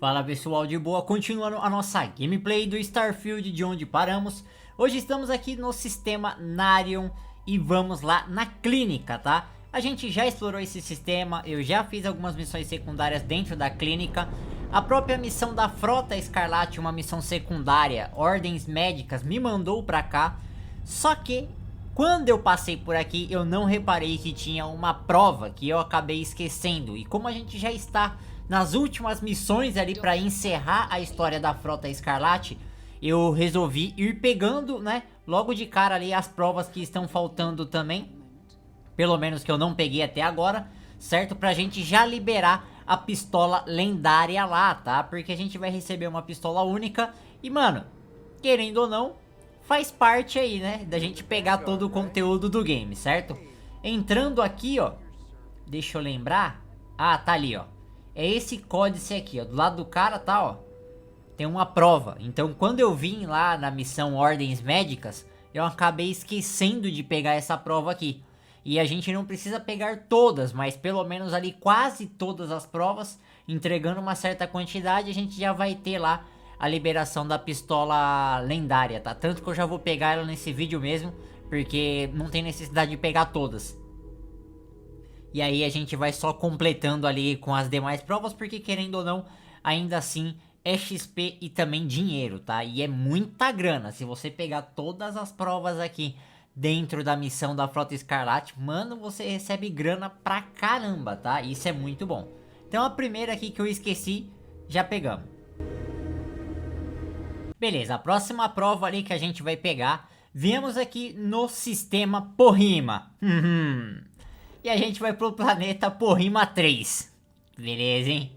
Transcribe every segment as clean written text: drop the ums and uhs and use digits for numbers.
Fala pessoal, de boa, continuando a nossa gameplay do Starfield de onde paramos. Hoje estamos aqui no sistema Neon e vamos lá na clínica, tá? A gente já explorou esse sistema, eu já fiz algumas missões secundárias dentro da clínica. A própria missão da Frota Escarlate, uma missão secundária, ordens médicas, me mandou pra cá. Só que quando eu passei por aqui eu não reparei que tinha uma prova que eu acabei esquecendo. E como a gente já está nas últimas missões ali para encerrar a história da Frota Escarlate, eu resolvi ir pegando, né, logo de cara ali as provas que estão faltando também. Pelo menos que eu não peguei até agora, certo? Pra gente já liberar a pistola lendária lá, tá? Porque a gente vai receber uma pistola única e, mano, querendo ou não, faz parte aí, né, da gente pegar todo o conteúdo do game, certo? Entrando aqui, ó, deixa eu lembrar. Ah, tá ali, ó. É esse códice aqui, ó, do lado do cara, tá, ó. Tem uma prova. Então quando eu vim lá na missão Ordens Médicas, eu acabei esquecendo de pegar essa prova aqui. E a gente não precisa pegar todas, mas pelo menos ali quase todas as provas, entregando uma certa quantidade, a gente já vai ter lá a liberação da pistola lendária, tá? Tanto que eu já vou pegar ela nesse vídeo mesmo, porque não tem necessidade de pegar todas. E aí a gente vai só completando ali com as demais provas, porque querendo ou não, ainda assim é XP e também dinheiro, tá? E é muita grana. Se você pegar todas as provas aqui dentro da missão da Frota Escarlate, mano, você recebe grana pra caramba, tá? Isso é muito bom. Então a primeira aqui que eu esqueci, já pegamos. Beleza, a próxima prova ali que a gente vai pegar, viemos aqui no sistema Porrima. E a gente vai pro planeta Porrima 3. Beleza, hein?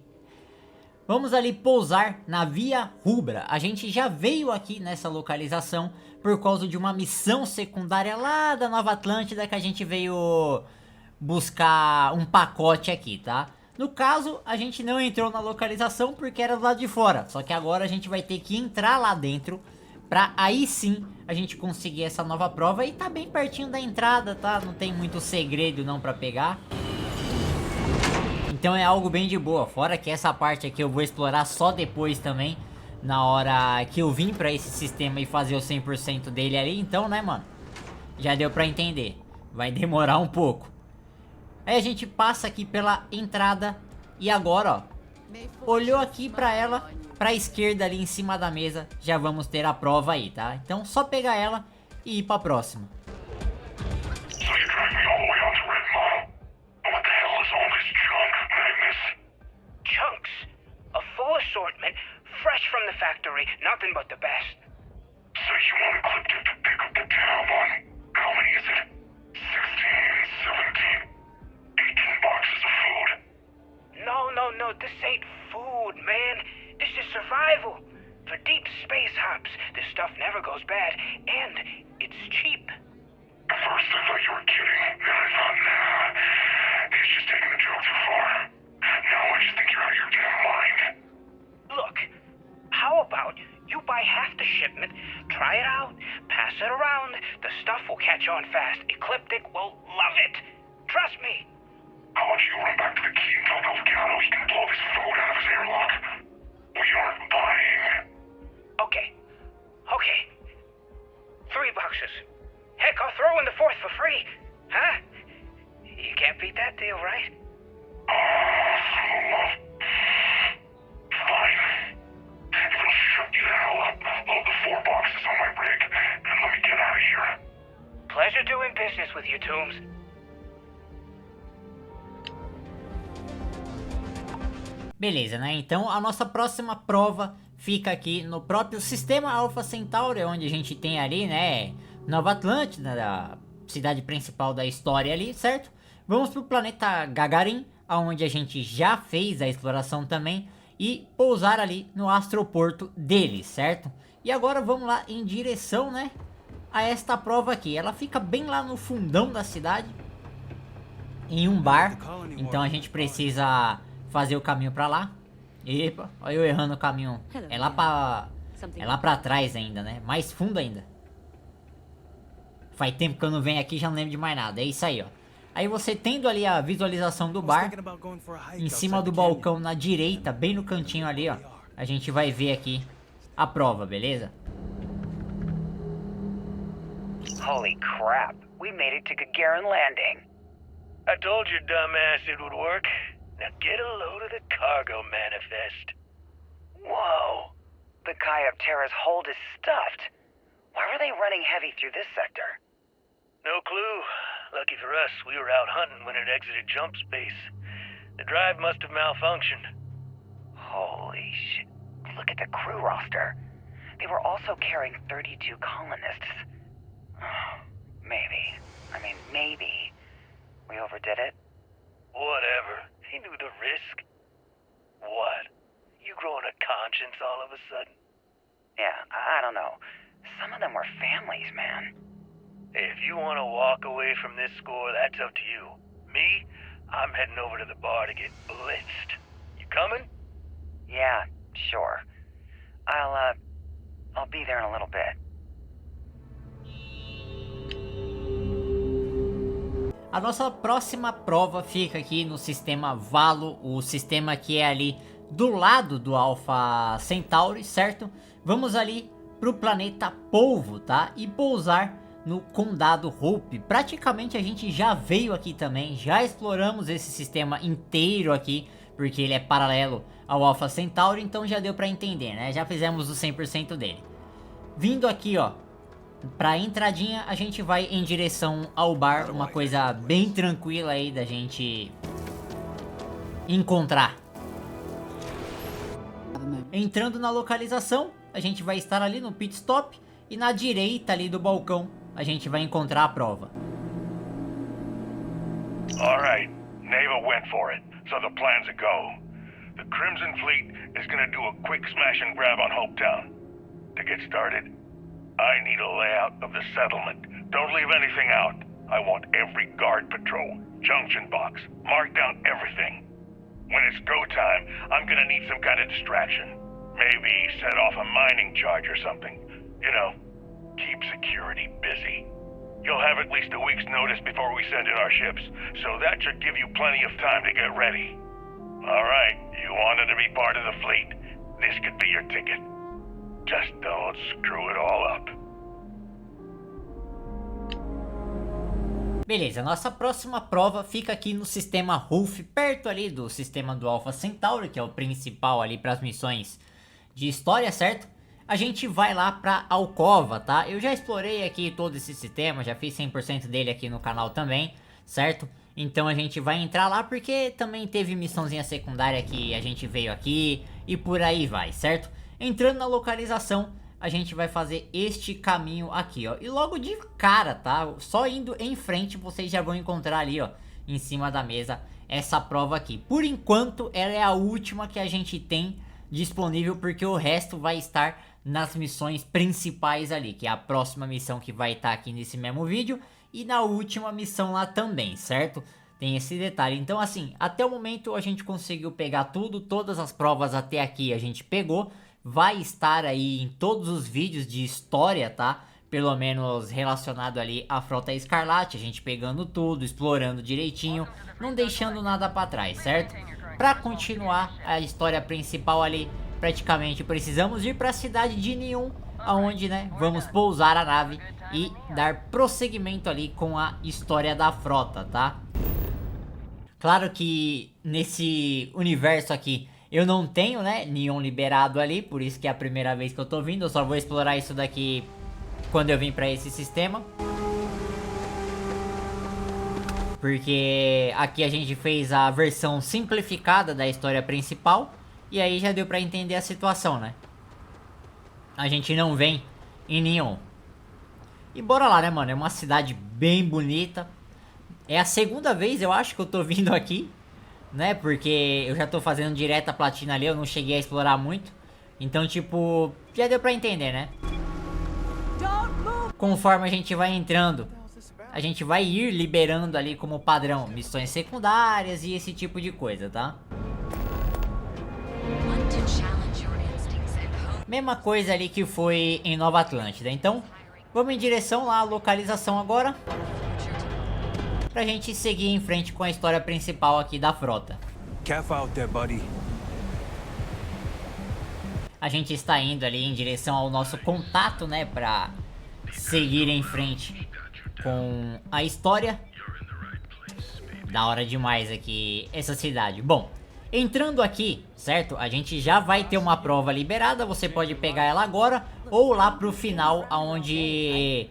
Vamos ali pousar na Via Rubra. A gente já veio aqui nessa localização por causa de uma missão secundária lá da Nova Atlântida, que a gente veio buscar um pacote aqui, tá? No caso, a gente não entrou na localização porque era do lado de fora. Só que agora a gente vai ter que entrar lá dentro pra aí sim a gente conseguir essa nova prova. E tá bem pertinho da entrada, tá? Não tem muito segredo não pra pegar. Então é algo bem de boa. Fora que essa parte aqui eu vou explorar só depois também, na hora que eu vim pra esse sistema e fazer o 100% dele ali. Então, né, mano, já deu pra entender. Vai demorar um pouco. Aí a gente passa aqui pela entrada. E agora, ó, olhou aqui pra ela, pra esquerda ali em cima da mesa, já vamos ter a prova aí, tá? Então só pegar ela e ir pra próxima. Assortment, fresh from the factory, nothing but the best. So you want a clip to pick up the tab on, how many is it? 16, 17, 18 boxes of food. No, this ain't food, man. This is survival. For deep space hops, this stuff never goes bad, and it's cheap. At first I thought you were kidding, then I thought, nah, he's just taking the joke too far. Now I just think you're out of your damn mind. Look, how about you buy half the shipment, try it out, pass it around, the stuff will catch on fast. Ecliptic will love it. Trust me. How about you run back to the key and tell Delgado he can blow this food out of his airlock? We aren't buying. Okay. 3 boxes. Heck, I'll throw in the 4th for free. Huh? You can't beat that deal, right? Fine. If it'll shut you the hell up, load the 4 boxes on my rig and let me get out of here. Pleasure doing business with you, Tooms. Beleza, né? Então a nossa próxima prova fica aqui no próprio sistema Alpha Centauri, onde a gente tem ali, né, Nova Atlântida, a cidade principal da história ali, certo? Vamos pro planeta Gagarin, onde a gente já fez a exploração também, e pousar ali no astroporto dele, certo? E agora vamos lá em direção, né, a esta prova aqui. Ela fica bem lá no fundão da cidade, em um bar, então a gente precisa fazer o caminho pra lá. Epa, olha eu errando o caminho. É lá pra trás ainda, né? Mais fundo ainda. Faz tempo que eu não venho aqui, já não lembro de mais nada. É isso aí, ó. Aí você tendo ali a visualização do bar, em cima do balcão na direita, bem no cantinho ali, ó, a gente vai ver aqui a prova, beleza? Holy crap, we made it to Gagarin Landing. I told you, dumbass, it would work. Now get a load of the cargo manifest. Whoa, the Chiroptera's hold is stuffed. Why were they running heavy through this sector? No clue. Lucky for us, we were out hunting when it exited jump space. The drive must have malfunctioned. Holy shit. Look at the crew roster. They were also carrying 32 colonists. Maybe. We overdid it? Whatever. He knew the risk. What? You growing a conscience all of a sudden? Yeah, I don't know. Some of them were families, man. Hey, if you want to walk away from this score, that's up to you. Me? I'm heading over to the bar to get blitzed. You coming? Yeah, sure. I'll be there in a little bit. A nossa próxima prova fica aqui no sistema Valo, o sistema que é ali do lado do Alpha Centauri, certo? Vamos ali pro planeta Polvo, tá? E pousar no Condado Golpe. Praticamente a gente já veio aqui também, já exploramos esse sistema inteiro aqui, porque ele é paralelo ao Alpha Centauri, então já deu pra entender, né? Já fizemos o 100% dele. Vindo aqui, ó, pra entradinha, a gente vai em direção ao bar, uma coisa bem tranquila aí da gente encontrar. Entrando na localização, a gente vai estar ali no pit stop e na direita ali do balcão a gente vai encontrar a prova. Alright, Neva went for it, so the plan's a go. The Crimson Fleet is gonna do a quick smash and grab on Hopetown. To get started, I need a layout of the settlement. Don't leave anything out. I want every guard patrol, junction box, mark down everything. When it's go time, I'm gonna need some kind of distraction. Maybe set off a mining charge or something. You know, keep security busy. You'll have at least a week's notice before we send in our ships, so that should give you plenty of time to get ready. Alright, you wanted to be part of the fleet. This could be your ticket. Just don't screw it all up. Beleza, nossa próxima prova fica aqui no sistema Rolf, perto ali do sistema do Alpha Centauri, que é o principal ali para as missões de história, certo? A gente vai lá pra Alcova, tá? Eu já explorei aqui todo esse sistema, já fiz 100% dele aqui no canal também, certo? Então a gente vai entrar lá porque também teve missãozinha secundária que a gente veio aqui e por aí vai, certo? Entrando na localização, a gente vai fazer este caminho aqui, ó. E logo de cara, tá? Só indo em frente vocês já vão encontrar ali, ó, em cima da mesa, essa prova aqui. Por enquanto, ela é a última que a gente tem disponível, porque o resto vai estar nas missões principais ali, que é a próxima missão que vai estar aqui nesse mesmo vídeo, e na última missão lá também, certo? Tem esse detalhe. Então assim, até o momento a gente conseguiu pegar tudo, todas as provas até aqui a gente pegou. Vai estar aí em todos os vídeos de história, tá? Pelo menos relacionado ali à Frota Escarlate, a gente pegando tudo, explorando direitinho, não deixando nada pra trás, certo? Pra continuar a história principal ali, praticamente precisamos ir pra cidade de Neon, aonde, né, vamos pousar a nave e dar prosseguimento ali com a história da frota, tá? Claro que nesse universo aqui eu não tenho, né, Neon liberado ali, por isso que é a primeira vez que eu tô vindo. Eu só vou explorar isso daqui quando eu vim pra esse sistema, porque aqui a gente fez a versão simplificada da história principal, e aí já deu pra entender a situação, né? A gente não vem em Neon. E bora lá, né, mano? É uma cidade bem bonita. É a segunda vez, eu acho, que eu tô vindo aqui, né? Porque eu já tô fazendo direto a platina ali, eu não cheguei a explorar muito. Então, tipo, já deu pra entender, né? Conforme a gente vai entrando, a gente vai ir liberando ali como padrão missões secundárias e esse tipo de coisa, tá? Mesma coisa ali que foi em Nova Atlântida. Então, vamos em direção lá à localização agora, pra gente seguir em frente com a história principal aqui da frota. Careful out there, buddy. a gente está indo ali em direção ao nosso contato, né, pra seguir em frente com a história. Da hora demais aqui essa cidade. Bom, entrando aqui, certo? A gente já vai ter uma prova liberada, você pode pegar ela agora ou lá pro final, onde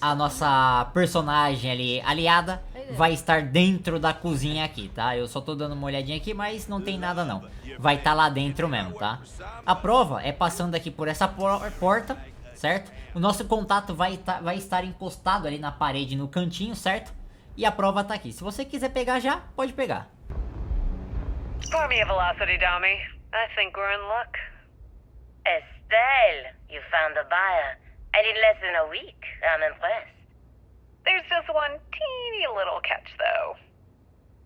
a nossa personagem ali, aliada, vai estar dentro da cozinha aqui, tá? Eu só tô dando uma olhadinha aqui, mas não tem nada não. Vai estar lá dentro mesmo, tá? A prova é passando aqui por essa porta, certo? O nosso contato vai estar encostado ali na parede, no cantinho, certo? E a prova tá aqui. Se você quiser pegar já, pode pegar. Pour me a velocity, dummy. I think we're in luck. Estelle, you found a buyer. And in less than a week. I'm impressed. There's just one teeny little catch, though.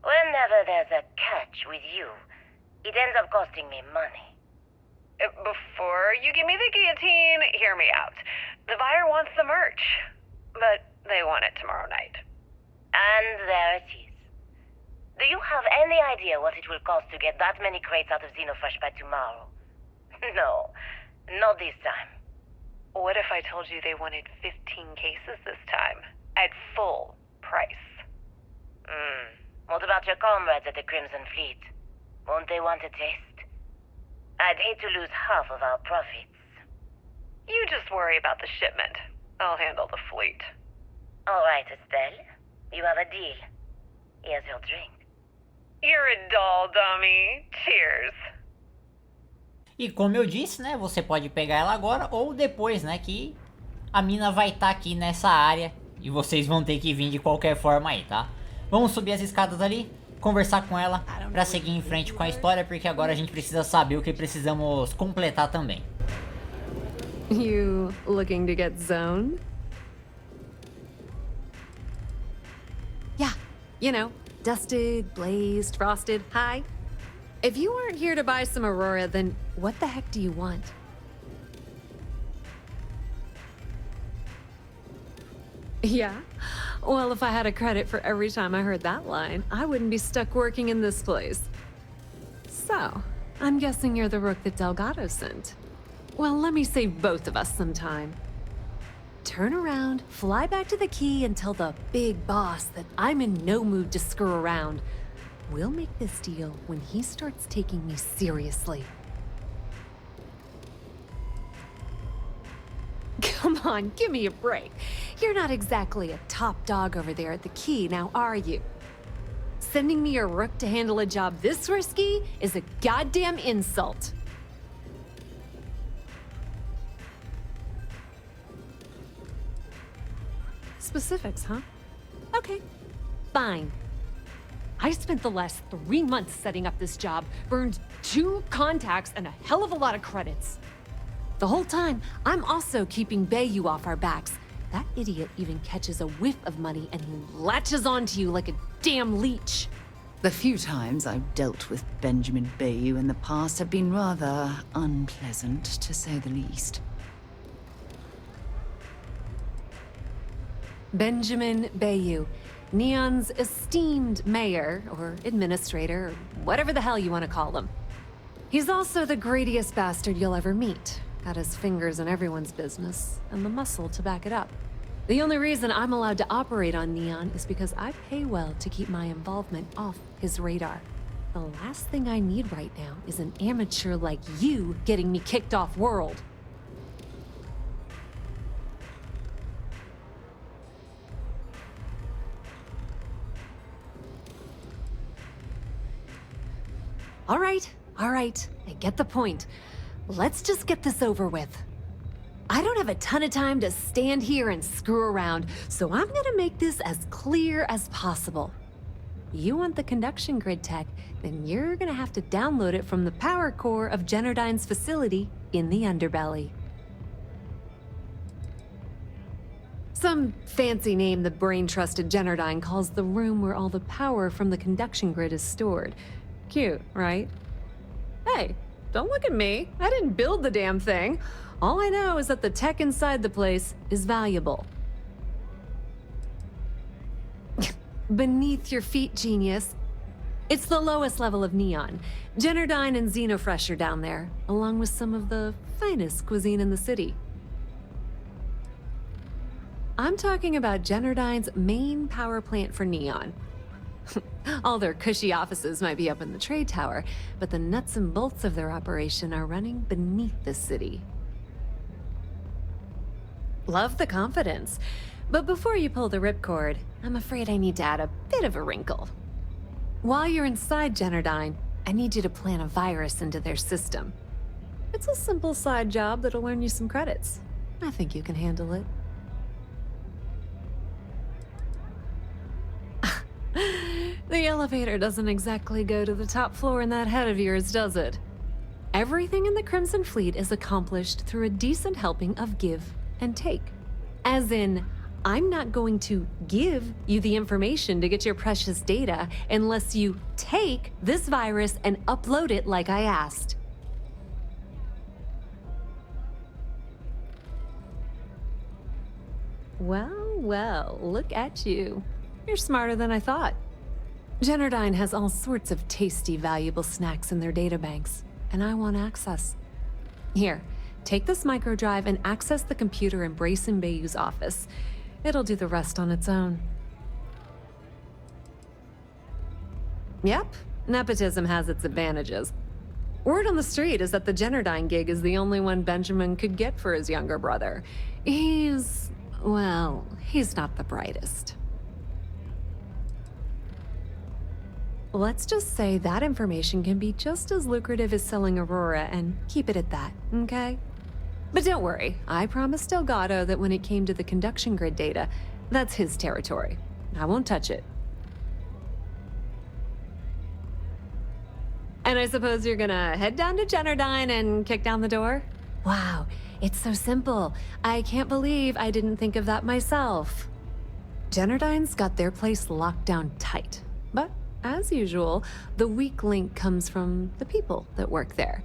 Whenever there's a catch with you, it ends up costing me money. Before you give me the guillotine, hear me out. The buyer wants the merch, but they want it tomorrow night. And there it is. Do you have any idea what it will cost to get that many crates out of Xenofresh by tomorrow? No, not this time. What if I told you they wanted 15 cases this time, at full price? What about your comrades at the Crimson Fleet? Won't they want a taste? I'd hate to lose half of our profits. You just worry about the shipment. I'll handle the fleet. All right, Estelle. You have a deal. Here's your drink. You're a doll, dummy. Cheers. E como eu disse, né, você pode pegar ela agora ou depois, né, que a mina vai estar aqui nessa área e vocês vão ter que vir de qualquer forma aí, tá? Vamos subir as escadas ali, conversar com ela pra seguir em frente com a história, porque agora a gente precisa saber o que precisamos completar também. You looking to get zoned? Yeah, you know, dusted, blazed, frosted, high. If you weren't here to buy some Aurora, then what the heck do you want? Yeah? Well, if I had a credit for every time I heard that line, I wouldn't be stuck working in this place. So, I'm guessing you're the rook that Delgado sent. Well, let me save both of us some time. Turn around, fly back to the key, and tell the big boss that I'm in no mood to screw around. We'll make this deal when he starts taking me seriously. Come on, give me a break. You're not exactly a top dog over there at the key, now are you? Sending me a rook to handle a job this risky is a goddamn insult. Specifics, huh? Okay, fine. I spent the last 3 months setting up this job, burned 2 contacts and a hell of a lot of credits. The whole time, I'm also keeping Bayu off our backs. That idiot even catches a whiff of money and he latches onto you like a damn leech. The few times I've dealt with Benjamin Bayu in the past have been rather unpleasant, to say the least. Benjamin Bayu, Neon's esteemed mayor, or administrator, or whatever the hell you want to call him. He's also the greediest bastard you'll ever meet. Got his fingers in everyone's business, and the muscle to back it up. The only reason I'm allowed to operate on Neon is because I pay well to keep my involvement off his radar. The last thing I need right now is an amateur like you getting me kicked off world. All right, I get the point. Let's just get this over with. I don't have a ton of time to stand here and screw around, so I'm gonna make this as clear as possible. You want the conduction grid tech, then you're gonna have to download it from the power core of Gennadyne's facility in the underbelly. Some fancy name the brain-trusted Gennadyne calls the room where all the power from the conduction grid is stored. Cute, right? Hey, don't look at me. I didn't build the damn thing. All I know is that the tech inside the place is valuable. Beneath your feet, genius. It's the lowest level of Neon. Gennady and Xenofresh are down there, along with some of the finest cuisine in the city. I'm talking about Gennadyne's main power plant for Neon. All their cushy offices might be up in the trade tower, but the nuts and bolts of their operation are running beneath the city. Love the confidence, but before you pull the ripcord, I'm afraid I need to add a bit of a wrinkle. While you're inside Gennady, I need you to plant a virus into their system. It's a simple side job that'll earn you some credits. I think you can handle it. The elevator doesn't exactly go to the top floor in that head of yours, does it? Everything in the Crimson Fleet is accomplished through a decent helping of give and take. As in, I'm not going to give you the information to get your precious data unless you take this virus and upload it like I asked. Well, look at you. You're smarter than I thought. Gennady has all sorts of tasty, valuable snacks in their databanks, and I want access. Here, take this microdrive and access the computer in Brayson Bayu's office. It'll do the rest on its own. Yep, nepotism has its advantages. Word on the street is that the Gennady gig is the only one Benjamin could get for his younger brother. He's not the brightest. Let's just say that information can be just as lucrative as selling Aurora and keep it at that, okay? But don't worry, I promised Delgado that when it came to the conduction grid data, that's his territory. I won't touch it. And I suppose you're gonna head down to Gennady and kick down the door? Wow, it's so simple. I can't believe I didn't think of that myself. Gennadyne's got their place locked down tight, but as usual, the weak link comes from the people that work there.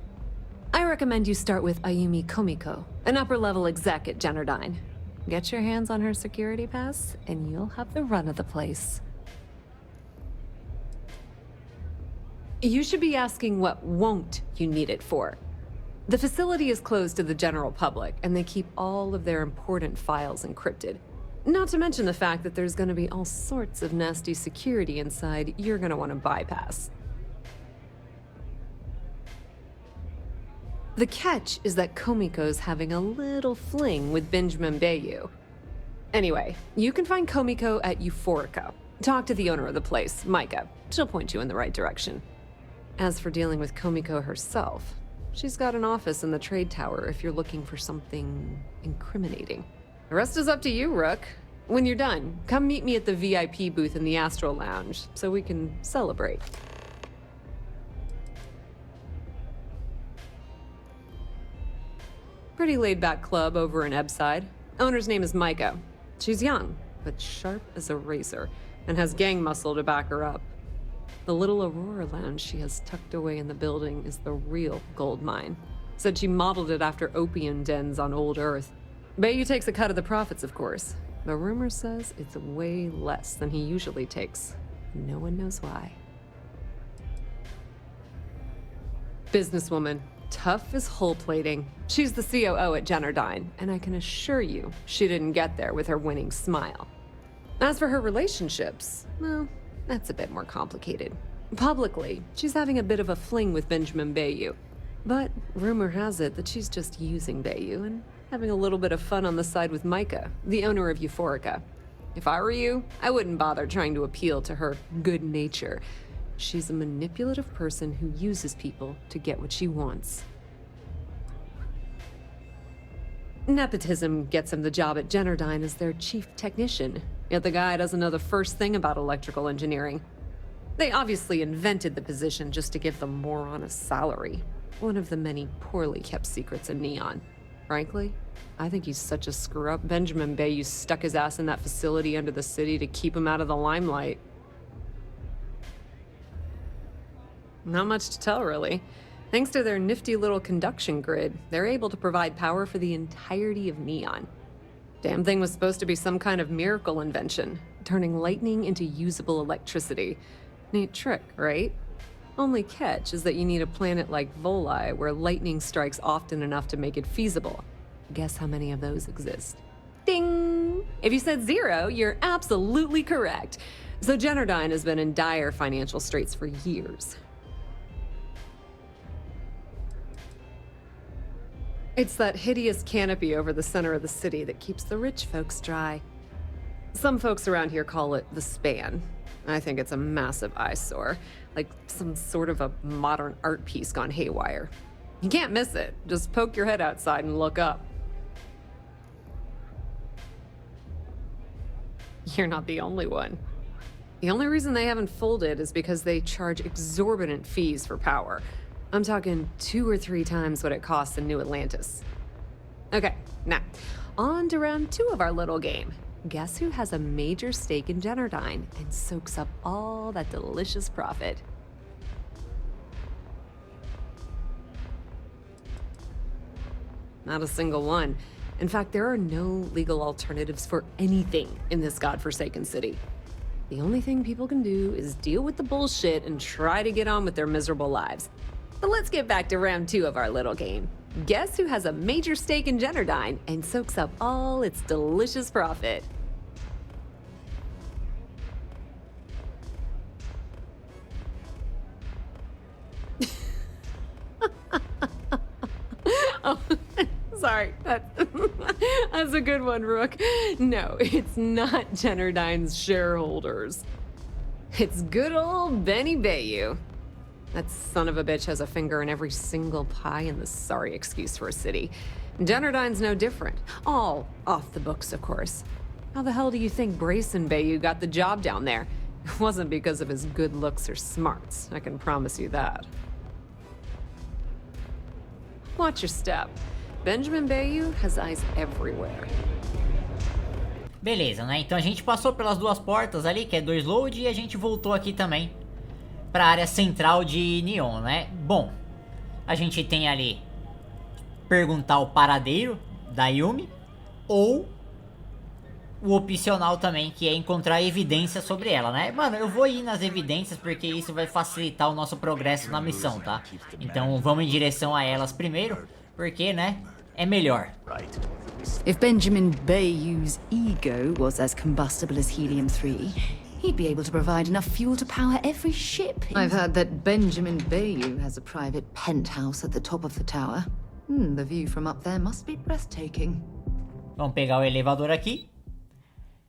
I recommend you start with Ayumi Komiko, an upper-level exec at Gennady. Get your hands on her security pass, and you'll have the run of the place. You should be asking what won't you need it for. The facility is closed to the general public, and they keep all of their important files encrypted. Not to mention the fact that there's gonna be all sorts of nasty security inside you're gonna want to bypass. The catch is that Komiko's having a little fling with Benjamin Bayu. Anyway, you can find Komiko at Euphorica. Talk to the owner of the place, Micah. She'll point you in the right direction. As for dealing with Komiko herself, she's got an office in the trade tower if you're looking for something incriminating. The rest is up to you, Rook. When you're done, come meet me at the VIP booth in the Astral Lounge so we can celebrate. Pretty laid-back club over in Ebbside. Owner's name is Micah. She's young, but sharp as a razor, and has gang muscle to back her up. The little Aurora Lounge she has tucked away in the building is the real gold mine. Said she modeled it after opium dens on old Earth. Bayu takes a cut of the profits, of course, but rumor says it's way less than he usually takes. No one knows why. Businesswoman, tough as hull plating. She's the COO at Gennady, and I can assure you she didn't get there with her winning smile. As for her relationships, well, that's a bit more complicated. Publicly, she's having a bit of a fling with Benjamin Bayu, but rumor has it that she's just using Bayu and having a little bit of fun on the side with Micah, the owner of Euphorica. If I were you, I wouldn't bother trying to appeal to her good nature. She's a manipulative person who uses people to get what she wants. Nepotism gets him the job at Gennady as their chief technician, yet the guy doesn't know the first thing about electrical engineering. They obviously invented the position just to give the moron a salary, one of the many poorly kept secrets in Neon. Frankly, I think he's such a screw-up. Benjamin Bayu stuck his ass in that facility under the city to keep him out of the limelight. Not much to tell, really. Thanks to their nifty little conduction grid, they're able to provide power for the entirety of Neon. Damn thing was supposed to be some kind of miracle invention, turning lightning into usable electricity. Neat trick, right? Only catch is that you need a planet like Voli where lightning strikes often enough to make it feasible. Guess how many of those exist? Ding! If you said 0, you're absolutely correct. So Gennady has been in dire financial straits for years. It's that hideous canopy over the center of the city that keeps the rich folks dry. Some folks around here call it the span. I think it's a massive eyesore, like some sort of a modern art piece gone haywire. You can't miss it. Just poke your head outside and look up. You're not the only one. The only reason they haven't folded is because they charge exorbitant fees for power. I'm talking 2 or 3 times what it costs in New Atlantis. Okay, now, on to round 2 of our little game. Guess who has a major stake in Gennady and soaks up all that delicious profit? Not a single one. In fact, there are no legal alternatives for anything in this godforsaken city. The only thing people can do is deal with the bullshit and try to get on with their miserable lives. But let's get back to round 2 of our little game. Guess who has a major stake in Gennady and soaks up all its delicious profit? Oh, sorry. That's a good one, Rook. No, it's not Gennady's shareholders. It's good old Benny Bayu. That son of a bitch has a finger in every single pie in the sorry excuse for a city. Gennady's no different. All off the books, of course. How the hell do you think Brayson Bayu got the job down there? It wasn't because of his good looks or smarts, I can promise you that. Watch your step. Benjamin Bayu has eyes everywhere. Beleza, né? Então a gente passou pelas 2 portas ali, que é 2 load, e a gente voltou aqui também para a área central de Neon, né? Bom, a gente tem ali perguntar o paradeiro da Ayumi, ou o opcional também, que é encontrar evidências sobre ela, né? Mano, eu vou ir nas evidências porque isso vai facilitar o nosso progresso na missão, tá? Então vamos em direção a elas primeiro, porque, né, é melhor. If Benjamin Bayu's ego was as combustible as helium-3, he'd be able to provide enough fuel to power every ship. I've heard that Benjamin Bayu has a private penthouse at the top of the tower. The view from up there must be breathtaking. Vamos pegar o elevador aqui.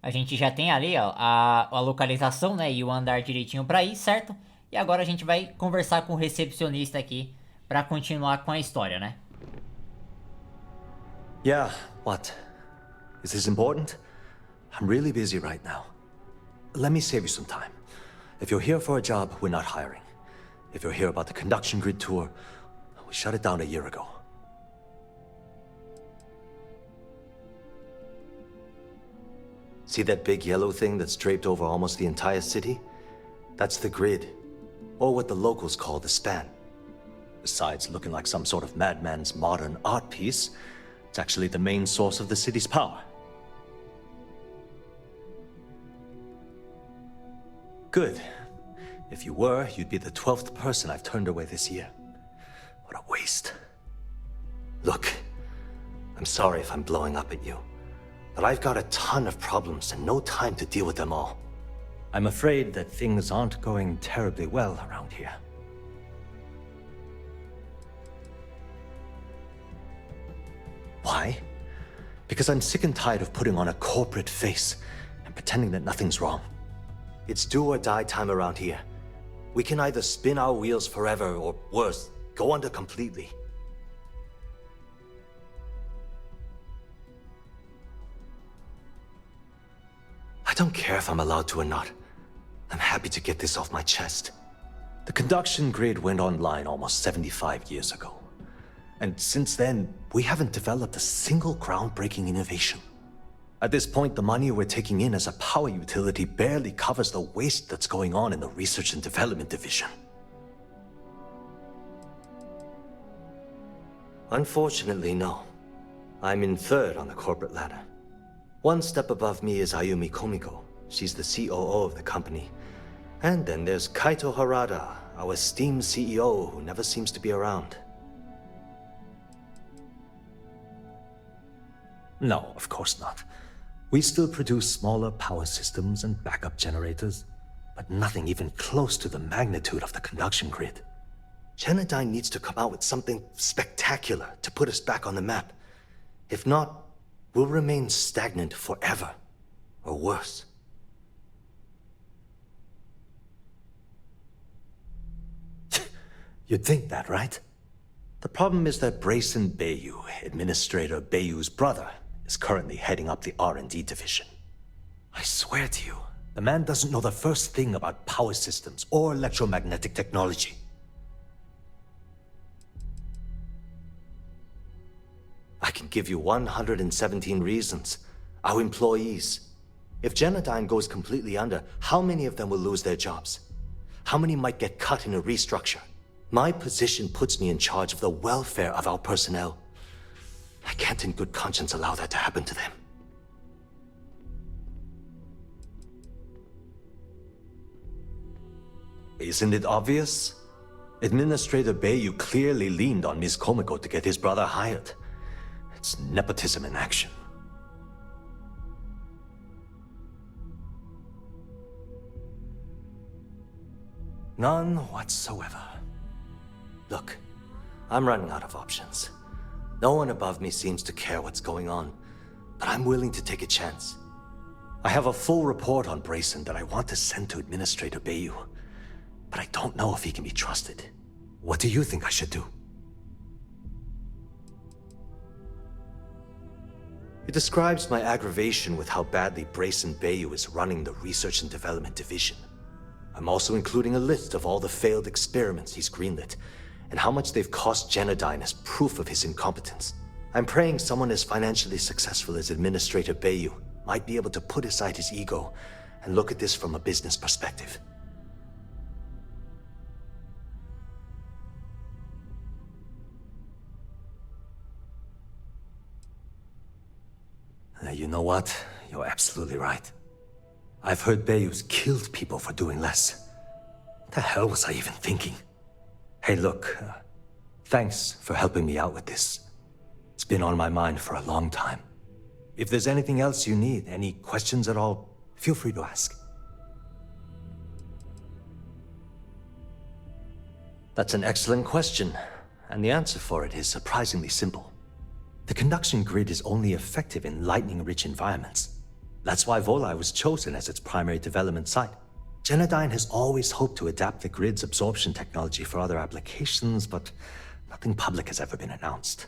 A gente já tem ali, ó, a localização, né, e o andar direitinho pra ir, certo? E agora a gente vai conversar com o recepcionista aqui pra continuar com a história, né? Yeah, what? Is this important? I'm really busy right now. Let me save you some time. If you're here for a job, we're not hiring. If you're here about the conduction grid tour, we shut it down a year ago. See that big yellow thing that's draped over almost the entire city? That's the grid, or what the locals call the span. Besides looking like some sort of madman's modern art piece, it's actually the main source of the city's power. Good. If you were, you'd be the 12th person I've turned away this year. What a waste. Look, I'm sorry if I'm blowing up at you, but I've got a ton of problems and no time to deal with them all. I'm afraid that things aren't going terribly well around here. Why? Because I'm sick and tired of putting on a corporate face and pretending that nothing's wrong. It's do or die time around here. We can either spin our wheels forever or worse, go under completely. I don't care if I'm allowed to or not. I'm happy to get this off my chest. The conduction grid went online almost 75 years ago. And since then, we haven't developed a single groundbreaking innovation. At this point, the money we're taking in as a power utility barely covers the waste that's going on in the research and development division. Unfortunately, no. I'm in third on the corporate ladder. One step above me is Ayumi Komiko. She's the COO of the company. And then there's Kaito Harada, our esteemed CEO who never seems to be around. No, of course not. We still produce smaller power systems and backup generators, but nothing even close to the magnitude of the conduction grid. Gennady needs to come out with something spectacular to put us back on the map. If not, we'll remain stagnant forever, or worse. You'd think that, right? The problem is that Brayson Bayu, Administrator Bayu's brother, is currently heading up the R&D division. I swear to you, the man doesn't know the first thing about power systems or electromagnetic technology. I can give you 117 reasons. Our employees. If Gennady goes completely under, how many of them will lose their jobs? How many might get cut in a restructure? My position puts me in charge of the welfare of our personnel. I can't in good conscience allow that to happen to them. Isn't it obvious? Administrator Bayu clearly leaned on Ms. Komiko to get his brother hired. It's nepotism in action. None whatsoever. Look, I'm running out of options. No one above me seems to care what's going on, but I'm willing to take a chance. I have a full report on Brayson that I want to send to Administrator Bayu, but I don't know if he can be trusted. What do you think I should do? It describes my aggravation with how badly Brayson Bayu is running the Research and Development Division. I'm also including a list of all the failed experiments he's greenlit, and how much they've cost Gennady as proof of his incompetence. I'm praying someone as financially successful as Administrator Bayu might be able to put aside his ego and look at this from a business perspective. You know what? You're absolutely right. I've heard Bayu's killed people for doing less. What the hell was I even thinking? Hey, look, thanks for helping me out with this. It's been on my mind for a long time. If there's anything else you need, any questions at all, feel free to ask. That's an excellent question, and the answer for it is surprisingly simple. The conduction grid is only effective in lightning-rich environments. That's why Volai was chosen as its primary development site. Gennady has always hoped to adapt the grid's absorption technology for other applications, but nothing public has ever been announced.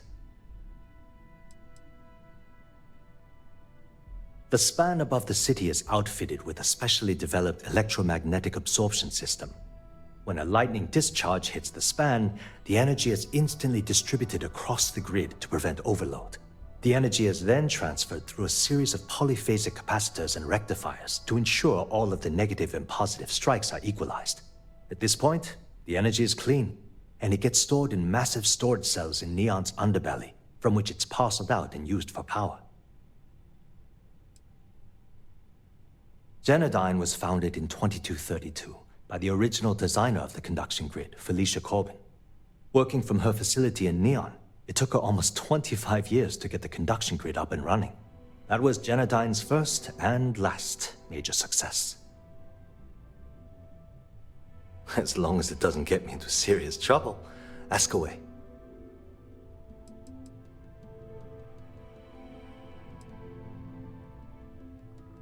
The span above the city is outfitted with a specially developed electromagnetic absorption system. When a lightning discharge hits the span, the energy is instantly distributed across the grid to prevent overload. The energy is then transferred through a series of polyphasic capacitors and rectifiers to ensure all of the negative and positive strikes are equalized. At this point, the energy is clean, and it gets stored in massive storage cells in Neon's underbelly, from which it's parceled out and used for power. Gennady was founded in 2232 by the original designer of the conduction grid, Felicia Corbin. Working from her facility in Neon, it took her almost 25 years to get the conduction grid up and running. That was Gennadyne's first and last major success. As long as it doesn't get me into serious trouble, ask away.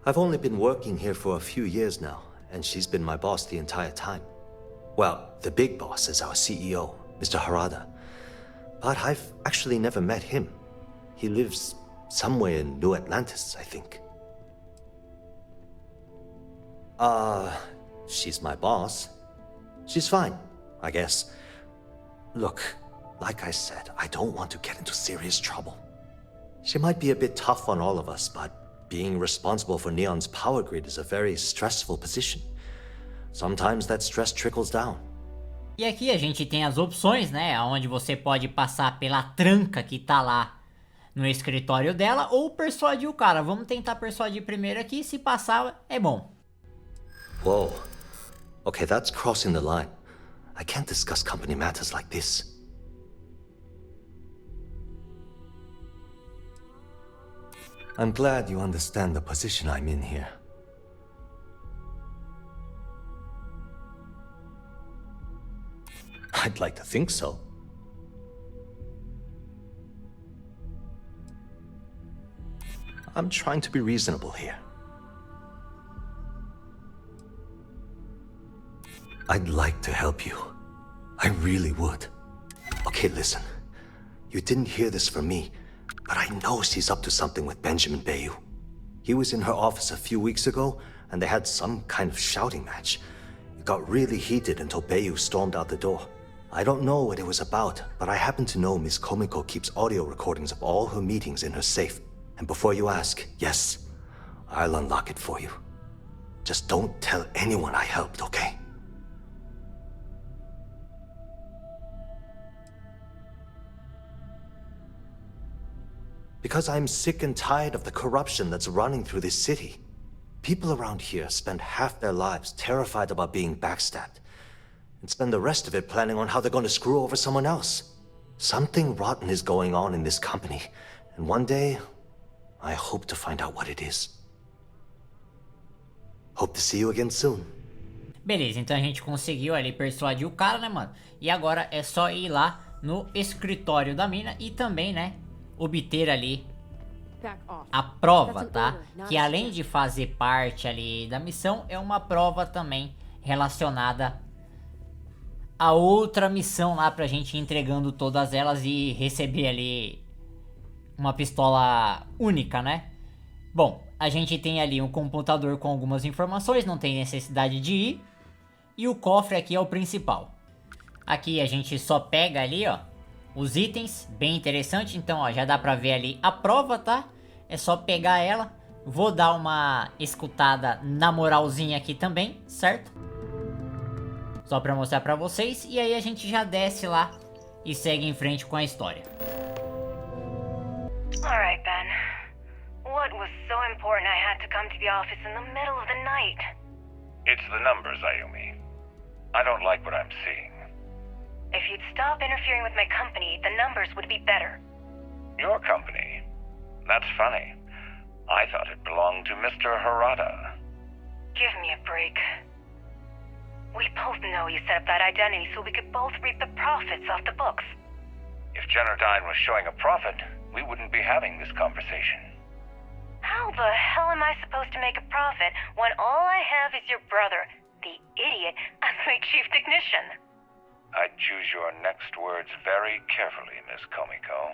I've only been working here for a few years now, and she's been my boss the entire time. Well, the big boss is our CEO, Mr. Harada. But I've actually never met him. He lives somewhere in New Atlantis, I think. She's my boss. She's fine, I guess. Look, like I said, I don't want to get into serious trouble. She might be a bit tough on all of us, but being responsible for Neon's power grid is a very stressful position. Sometimes that stress trickles down. E aqui a gente tem as opções, né, onde você pode passar pela tranca que tá lá no escritório dela ou persuadir o cara. Vamos tentar persuadir primeiro aqui, se passar é bom. Whoa, Okay, that's crossing the line. I can't discuss company matters like this. I'm glad you understand the position I'm in here. I'd like to think so. I'm trying to be reasonable here. I'd like to help you. I really would. Okay, listen. You didn't hear this from me, but I know she's up to something with Benjamin Bayu. He was in her office a few weeks ago, and they had some kind of shouting match. It got really heated until Bayu stormed out the door. I don't know what it was about, but I happen to know Miss Komiko keeps audio recordings of all her meetings in her safe. And before you ask, yes, I'll unlock it for you. Just don't tell anyone I helped, okay? Because I'm sick and tired of the corruption that's running through this city. People around here spend half their lives terrified about being backstabbed, and spend the rest of it planning on how they're going to screw over someone else. Something rotten is going on in this company, and one day, I hope to find out what it is. Hope to see you again soon. Beleza, então a gente conseguiu ali persuadir o cara, né, mano? E agora é só ir lá no escritório da mina e também, né, obter ali a prova, tá? Que além de fazer parte ali da missão, é uma prova também relacionada a outra missão lá pra gente ir entregando todas elas e receber ali uma pistola única, né? Bom, a gente tem ali um computador com algumas informações, não tem necessidade de ir. E o cofre aqui é o principal. Aqui a gente só pega ali, ó, os itens, bem interessante. Então, ó, já dá pra ver ali a prova, tá? É só pegar ela. Vou dar uma escutada na moralzinha aqui também, certo? Só pra mostrar pra vocês. E aí a gente já desce lá e segue em frente com a história. Alright, Ben. What was so important I had to come to the office in the middle of the night? It's the numbers, Ayumi. I don't like what I'm seeing. If you'd stop interfering with my company, the numbers would be better. Your company? That's funny. I thought it belonged to Mr. Harada. Give me a break. We both know you set up that identity so we could both reap the profits off the books. If Gennady was showing a profit, we wouldn't be having this conversation. How the hell am I supposed to make a profit when all I have is your brother, the idiot, as my chief technician? I'd choose your next words very carefully, Miss Komiko.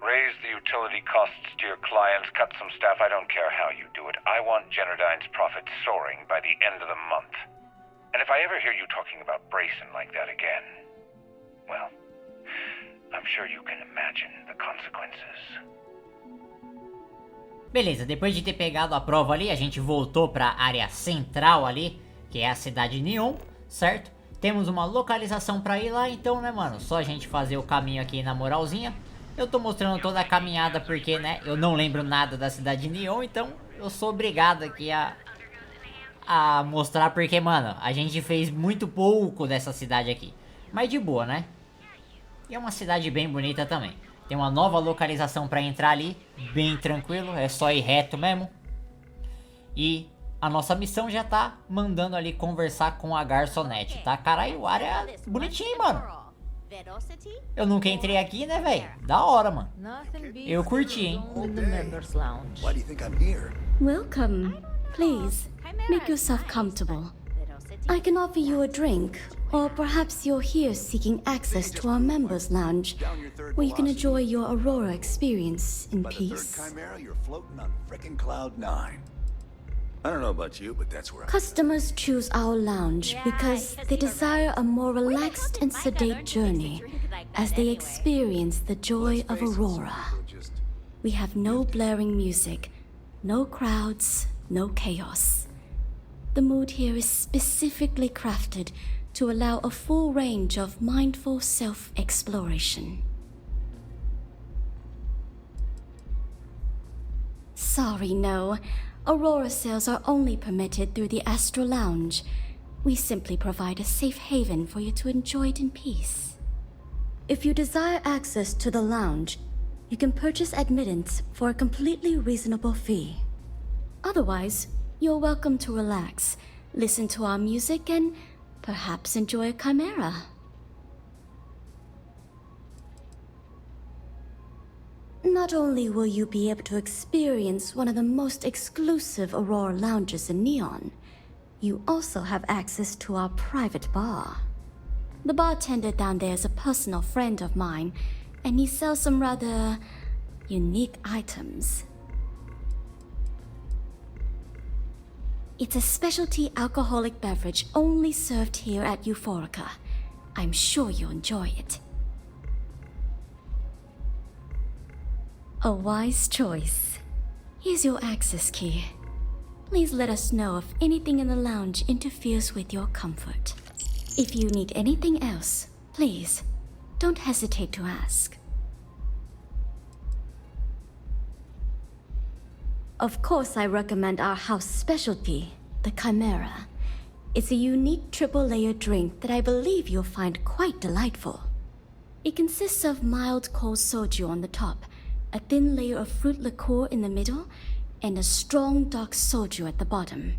Raise the utility costs to your clients, cut some staff, I don't care how you do it. I want Gennadyne's profits soaring by the end of the month. And if I ever hear you talking about Brayson like that again, well, I'm sure you can imagine the consequences. Beleza, depois de ter pegado a prova ali, a gente voltou para a área central ali, que é a cidade de Neon, certo? Temos uma localização para ir lá, então, né, mano, só a gente fazer o caminho aqui na moralzinha. Eu tô mostrando toda a caminhada porque, né, eu não lembro nada da cidade de Neon, então eu sou obrigado aqui a mostrar porque, mano, a gente fez muito pouco dessa cidade aqui. Mas de boa, né? E é uma cidade bem bonita também. Tem uma nova localização para entrar ali, bem tranquilo, é só ir reto mesmo. E a nossa missão já tá mandando ali conversar com a garçonete, tá? Caralho, o ar é bonitinho, mano. Eu nunca entrei aqui, né, velho? Da hora, mano. Eu curti, hein? Welcome. Please, make yourself comfortable. I can offer you a drink, or perhaps you're here seeking access to our members' lounge, where you can enjoy your Aurora experience in peace. You're floating on frickin' cloud 9. I don't know about you, but that's where Customers choose our lounge because they desire a more relaxed and sedate journey as they experience the joy of Aurora. We have no blaring music, no crowds, no chaos. The mood here is specifically crafted to allow a full range of mindful self-exploration. Sorry, no. Aurora sales are only permitted through the Astral Lounge. We simply provide a safe haven for you to enjoy it in peace. If you desire access to the lounge, you can purchase admittance for a completely reasonable fee. Otherwise, you're welcome to relax, listen to our music, and perhaps enjoy a chimera. Not only will you be able to experience one of the most exclusive Aurora lounges in Neon, you also have access to our private bar. The bartender down there is a personal friend of mine, and he sells some rather unique items. It's a specialty alcoholic beverage only served here at Euphorica. I'm sure you'll enjoy it. A wise choice. Here's your access key. Please let us know if anything in the lounge interferes with your comfort. If you need anything else, please, don't hesitate to ask. Of course, I recommend our house specialty, the Chimera. It's a unique triple-layer drink that I believe you'll find quite delightful. It consists of mild cold soju on the top, a thin layer of fruit liqueur in the middle, and a strong dark soju at the bottom.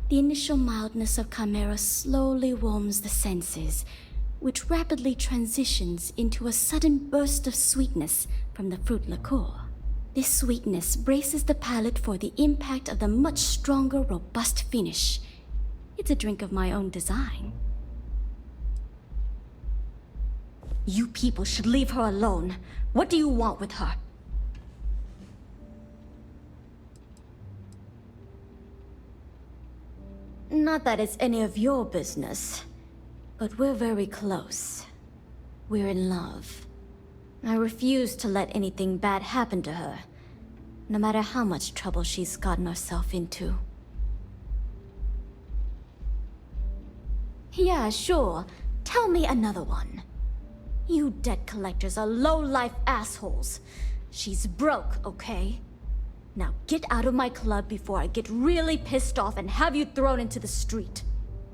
The initial mildness of Chimera slowly warms the senses, which rapidly transitions into a sudden burst of sweetness from the fruit liqueur. This sweetness braces the palate for the impact of the much stronger, robust finish. It's a drink of my own design. You people should leave her alone. What do you want with her? Not that it's any of your business, but we're very close. We're in love. I refuse to let anything bad happen to her, no matter how much trouble she's gotten herself into. Yeah, sure. Tell me another one. You debt collectors are low-life assholes. She's broke, okay? Now get out of my club before I get really pissed off and have you thrown into the street.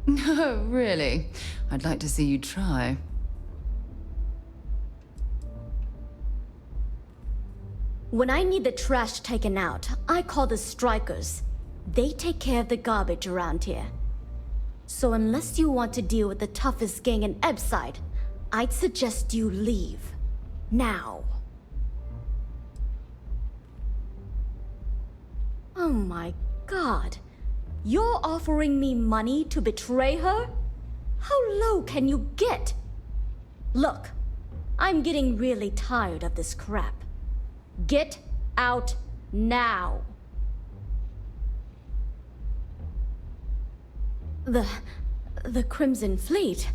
No, really. I'd like to see you try. When I need the trash taken out, I call the strikers. They take care of the garbage around here. So unless you want to deal with the toughest gang in Ebside, I'd suggest you leave. Now. Oh my god. You're offering me money to betray her? How low can you get? Look, I'm getting really tired of this crap. Get out now. The Crimson Fleet?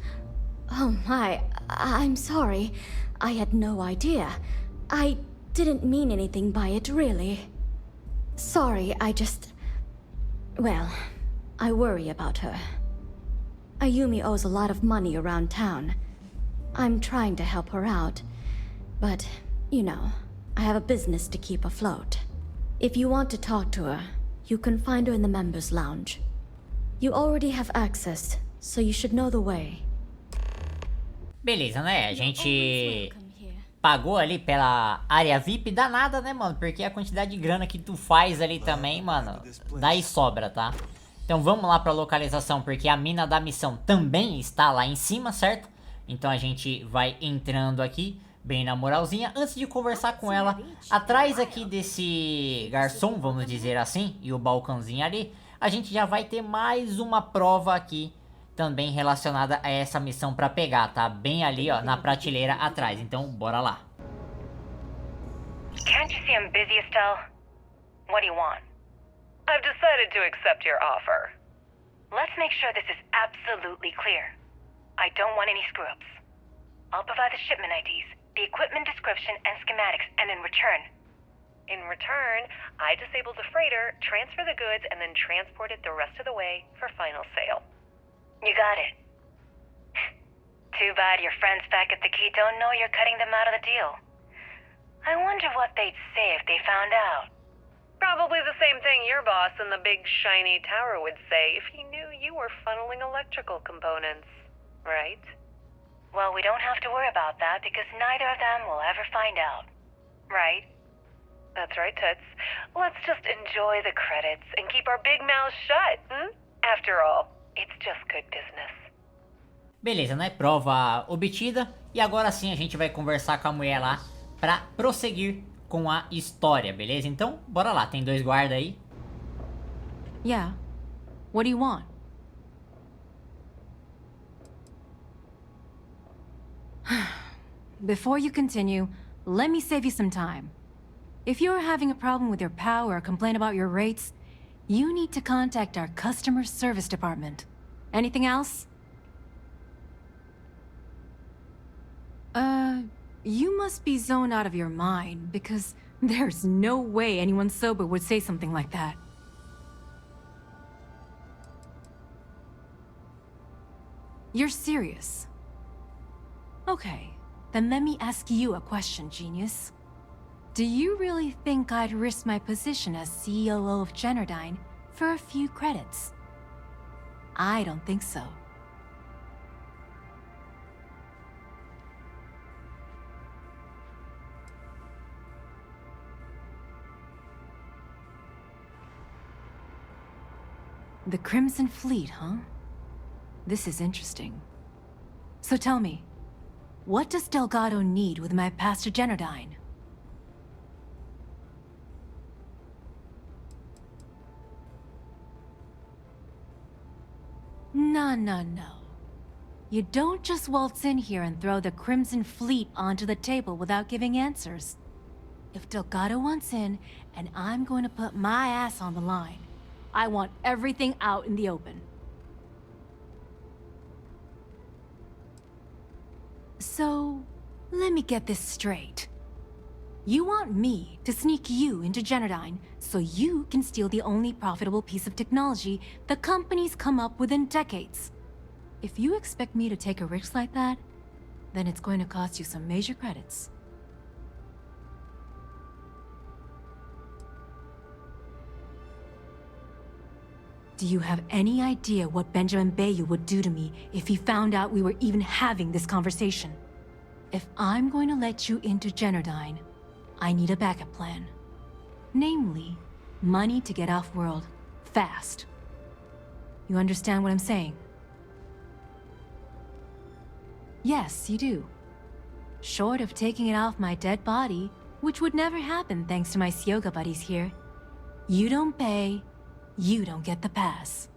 Oh my, I'm sorry. I had no idea. I didn't mean anything by it, really. Sorry, well, I worry about her. Ayumi owes a lot of money around town. I'm trying to help her out, but, you know, I have a business to keep afloat. If you want to talk to her, you can find her in the members' lounge. You already have access, so you should know the way. Beleza, né? A gente pagou ali pela área VIP, danada, né, mano? Porque a quantidade de grana que tu faz ali também, mano, daí sobra, tá? Então vamos lá pra localização, porque a mina da missão também está lá em cima, certo? Então a gente vai entrando aqui, bem na moralzinha. Antes de conversar com ela, atrás aqui desse garçom, vamos dizer assim, e o balcãozinho ali, a gente já vai ter mais uma prova aqui, também relacionada a essa missão pra pegar, tá? Bem ali, ó, na prateleira atrás. Então, bora lá. Can't you see I'm busy, Estelle? What do you want? I've decided to accept your offer. Let's make sure this is absolutely clear. I don't want any screw-ups. I'll provide the shipment IDs, the equipment description, and schematics, and in return... In return, I disable the freighter, transfer the goods, and then transport it the rest of the way for final sale. You got it. Too bad your friends back at the key don't know you're cutting them out of the deal. I wonder what they'd say if they found out. Probably the same thing your boss in the big shiny tower would say if he knew you were funneling electrical components, right? Well, we don't have to worry about that because neither of them will ever find out. Right? That's right, Toots. Let's just enjoy the credits and keep our big mouths shut, After all, it's just good business. Beleza, né? Prova obtida. E agora sim a gente vai conversar com a mulher lá pra prosseguir com a história, beleza? Então, bora lá. Tem 2 guardas aí. Yeah. What do you want? Before you continue, let me save you some time. If you're having a problem with your POW or a complaint about your rates, you need to contact our customer service department. Anything else? You must be zoned out of your mind, because there's no way anyone sober would say something like that. You're serious? Okay, then let me ask you a question, genius. Do you really think I'd risk my position as COO of Gennady for a few credits? I don't think so. The Crimson Fleet, huh? This is interesting. So tell me, what does Delgado need with my pass to Gennady? No. You don't just waltz in here and throw the Crimson Fleet onto the table without giving answers. If Delgado wants in, and I'm going to put my ass on the line, I want everything out in the open. So, let me get this straight. You want me to sneak you into Gennady so you can steal the only profitable piece of technology the company's come up with in decades. If you expect me to take a risk like that, then it's going to cost you some major credits. Do you have any idea what Benjamin Bayu would do to me if he found out we were even having this conversation? If I'm going to let you into Gennady, I need a backup plan. Namely, money to get off-world, fast. You understand what I'm saying? Yes, you do. Short of taking it off my dead body, which would never happen thanks to my Syoga buddies here, you don't pay, you don't get the pass.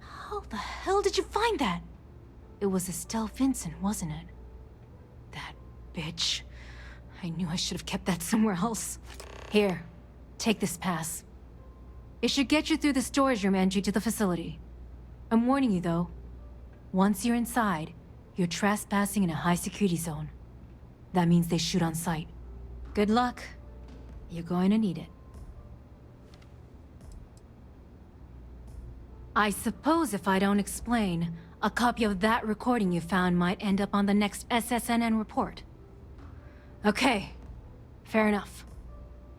How the hell did you find that? It was Estelle Vincent, wasn't it? That bitch. I knew I should have kept that somewhere else. Here, take this pass. It should get you through the storage room entry to the facility. I'm warning you though, once you're inside, you're trespassing in a high security zone. That means they shoot on sight. Good luck. You're going to need it. I suppose if I don't explain, a copy of that recording you found might end up on the next SSNN report. Okay, fair enough.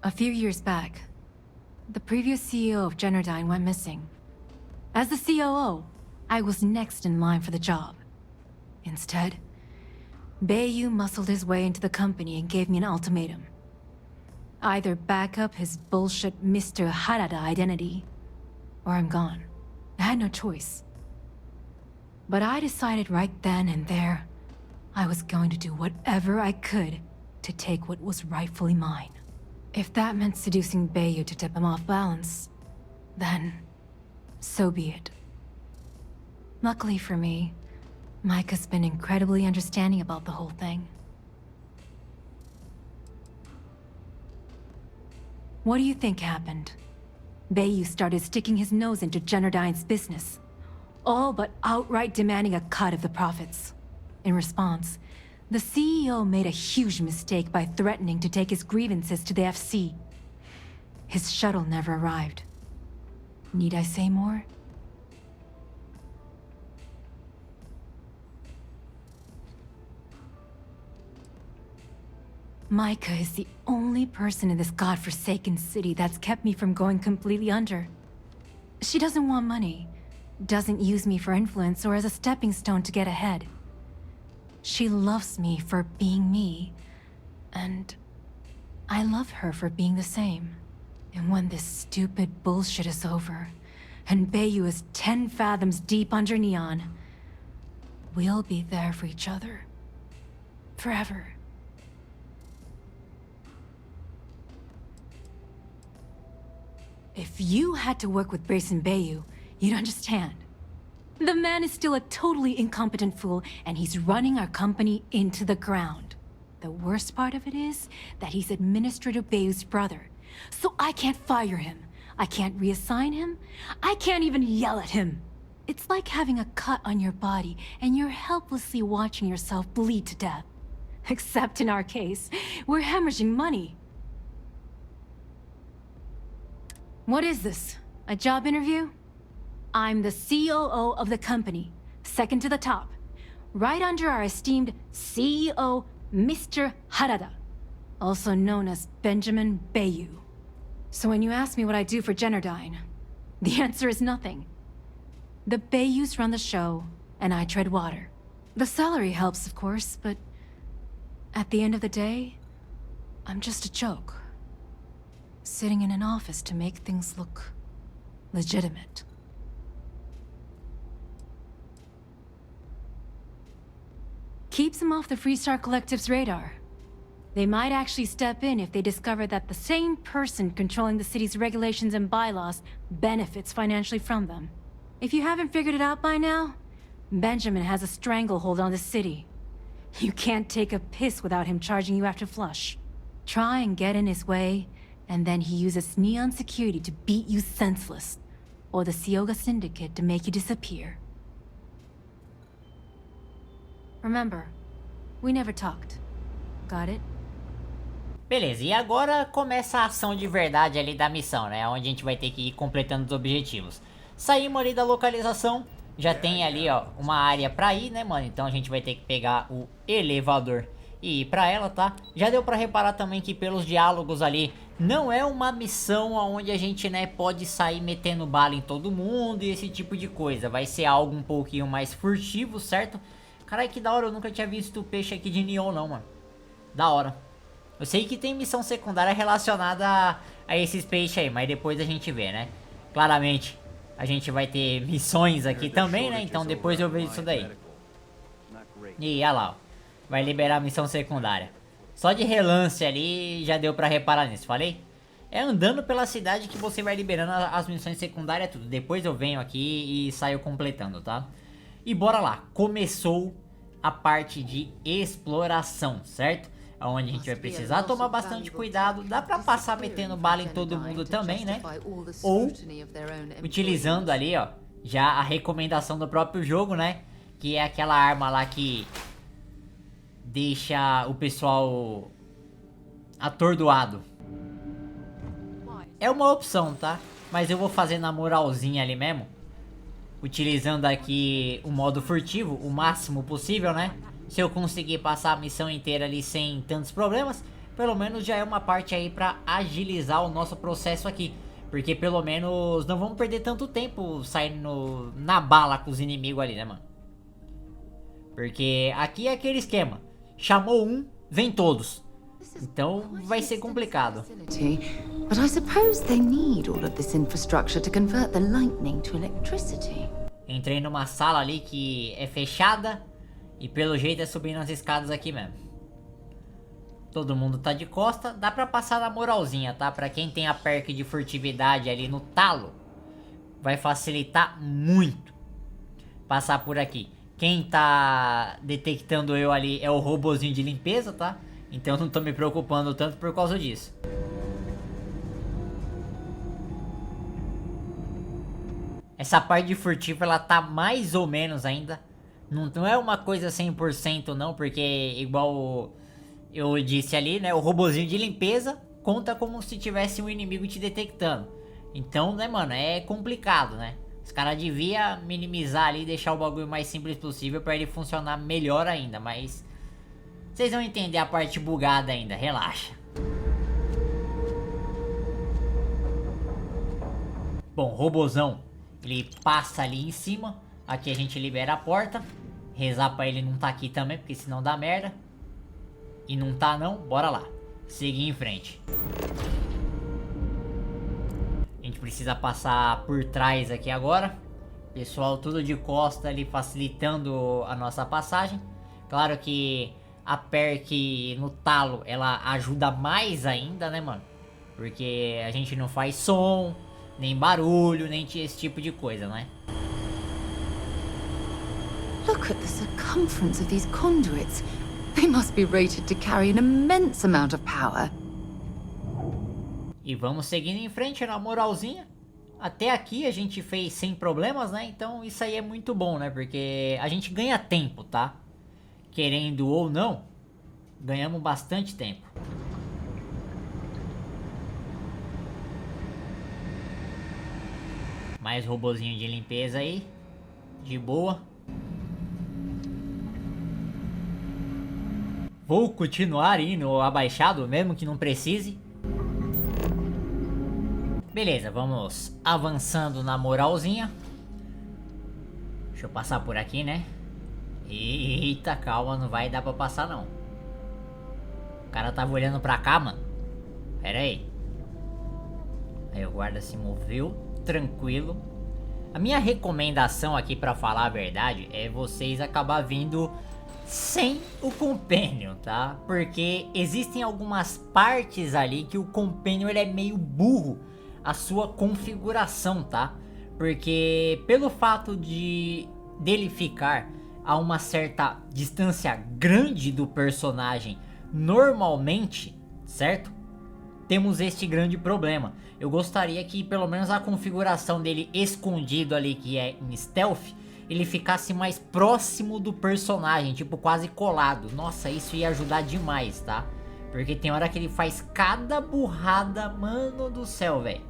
A few years back, the previous CEO of Gennady went missing. As the COO, I was next in line for the job. Instead, Bayu muscled his way into the company and gave me an ultimatum. Either back up his bullshit Mr. Harada identity, or I'm gone. I had no choice. But I decided right then and there, I was going to do whatever I could to take what was rightfully mine. If that meant seducing Bayu to tip him off balance, then so be it. Luckily for me, Mike has been incredibly understanding about the whole thing. What do you think happened? Bayu started sticking his nose into Gennadyne's business, all but outright demanding a cut of the profits. In response, the CEO made a huge mistake by threatening to take his grievances to the FC. His shuttle never arrived. Need I say more? Micah is the only person in this godforsaken city that's kept me from going completely under. She doesn't want money, doesn't use me for influence or as a stepping stone to get ahead. She loves me for being me, and I love her for being the same. And when this stupid bullshit is over, and Bayu is 10 fathoms deep under Neon, we'll be there for each other. Forever. If you had to work with Brace and Bayu, you'd understand. The man is still a totally incompetent fool, and he's running our company into the ground. The worst part of it is that he's Administrator Bayu's brother, so I can't fire him. I can't reassign him. I can't even yell at him. It's like having a cut on your body, and you're helplessly watching yourself bleed to death. Except in our case, we're hemorrhaging money. What is this? A job interview? I'm the COO of the company, second to the top, right under our esteemed CEO, Mr. Harada, also known as Benjamin Bayu. So when you ask me what I do for Gennady, the answer is nothing. The Bayus run the show, and I tread water. The salary helps, of course, but at the end of the day, I'm just a joke. Sitting in an office to make things look legitimate. Keeps them off the Freestar Collective's radar. They might actually step in if they discover that the same person controlling the city's regulations and bylaws benefits financially from them. If you haven't figured it out by now, Benjamin has a stranglehold on the city. You can't take a piss without him charging you after flush. Try and get in his way, and then he uses Neon security to beat you senseless, or the Sioga Syndicate to make you disappear. Remember, we never talked. Got it? Beleza, e agora começa a ação de verdade ali da missão, né? Onde a gente vai ter que ir completando os objetivos. Saímos ali da localização, já tem ali, ó, uma área pra ir, né, mano? Então a gente vai ter que pegar o elevador e ir pra ela, tá? Já deu pra reparar também que pelos diálogos ali, não é uma missão onde a gente, né, pode sair metendo bala em todo mundo e esse tipo de coisa. Vai ser algo um pouquinho mais furtivo, certo? Caralho, que da hora, eu nunca tinha visto o peixe aqui de Neon não, mano. Da hora. Eu sei que tem missão secundária relacionada a esses peixes aí, mas depois a gente vê, né? Claramente, a gente vai ter missões aqui também, né? Então depois eu vejo isso daí. E olha lá, ó. Vai liberar a missão secundária. Só de relance ali já deu pra reparar nisso, falei? É andando pela cidade que você vai liberando as missões secundárias tudo. Depois eu venho aqui e saio completando, tá? E bora lá, começou a parte de exploração, certo? Onde a gente vai precisar tomar bastante cuidado. Dá pra passar metendo bala em todo mundo também, né? Ou utilizando ali, ó, já a recomendação do próprio jogo, né? Que é aquela arma lá que deixa o pessoal atordoado. É uma opção, tá? Mas eu vou fazer na moralzinha ali mesmo. Utilizando aqui o modo furtivo, o máximo possível, né? Se eu conseguir passar a missão inteira ali sem tantos problemas, pelo menos já é uma parte aí pra agilizar o nosso processo aqui. Porque pelo menos não vamos perder tanto tempo saindo na bala com os inimigos ali, né, mano? Porque aqui é aquele esquema. Chamou um, vem todos. Então vai ser complicado. But I suppose they need all of this infrastructure to convert the lightning to electricity. Entrei numa sala ali que é fechada e pelo jeito é subindo as escadas aqui mesmo. Todo mundo tá de costa, dá pra passar na moralzinha, tá? Pra quem tem a perk de furtividade ali no talo, vai facilitar muito passar por aqui. Quem tá detectando eu ali é o robozinho de limpeza, tá? Então não tô me preocupando tanto por causa disso. Essa parte de furtivo ela tá mais ou menos ainda. Não é uma coisa 100% não, porque igual eu disse ali, né? O robozinho de limpeza conta como se tivesse um inimigo te detectando. Então, né, mano, é complicado, né? Os caras deviam minimizar ali e deixar o bagulho mais simples possível pra ele funcionar melhor ainda, mas Vocês vão entender a parte bugada ainda, relaxa. Bom, robozão, ele passa ali em cima. Aqui a gente libera a porta. Rezar pra ele não tá aqui também, porque senão dá merda. E não tá não, bora lá. Seguir em frente. A gente precisa passar por trás aqui agora. Pessoal tudo de costa ali facilitando a nossa passagem. Claro que a perk no talo, ela ajuda mais ainda, né, mano? Porque a gente não faz som, nem barulho, nem esse tipo de coisa, né? Look at the circumference of these conduits. They must be rated to carry an immense amount of power. E vamos seguindo em frente na moralzinha. Até aqui a gente fez sem problemas, né? Então isso aí é muito bom, né? Porque a gente ganha tempo, tá? Querendo ou não, ganhamos bastante tempo. Mais robozinho de limpeza aí. De boa. Vou continuar indo abaixado, mesmo que não precise. Beleza, vamos avançando na moralzinha. Deixa eu passar por aqui, né? Eita, calma, não vai dar pra passar não. O cara tava olhando pra cá, mano. Pera aí. Aí o guarda se moveu, tranquilo. A minha recomendação aqui, pra falar a verdade, é vocês acabar vindo sem o Companion, tá? Porque existem algumas partes ali que o Companion ele é meio burro a sua configuração, tá? Porque pelo fato dele ficar a uma certa distância grande do personagem normalmente, certo? Temos este grande problema. Eu gostaria que pelo menos a configuração dele escondido ali, que é em stealth, ele ficasse mais próximo do personagem, tipo quase colado. Nossa, isso ia ajudar demais, tá? Porque tem hora que ele faz cada burrada, mano do céu, velho.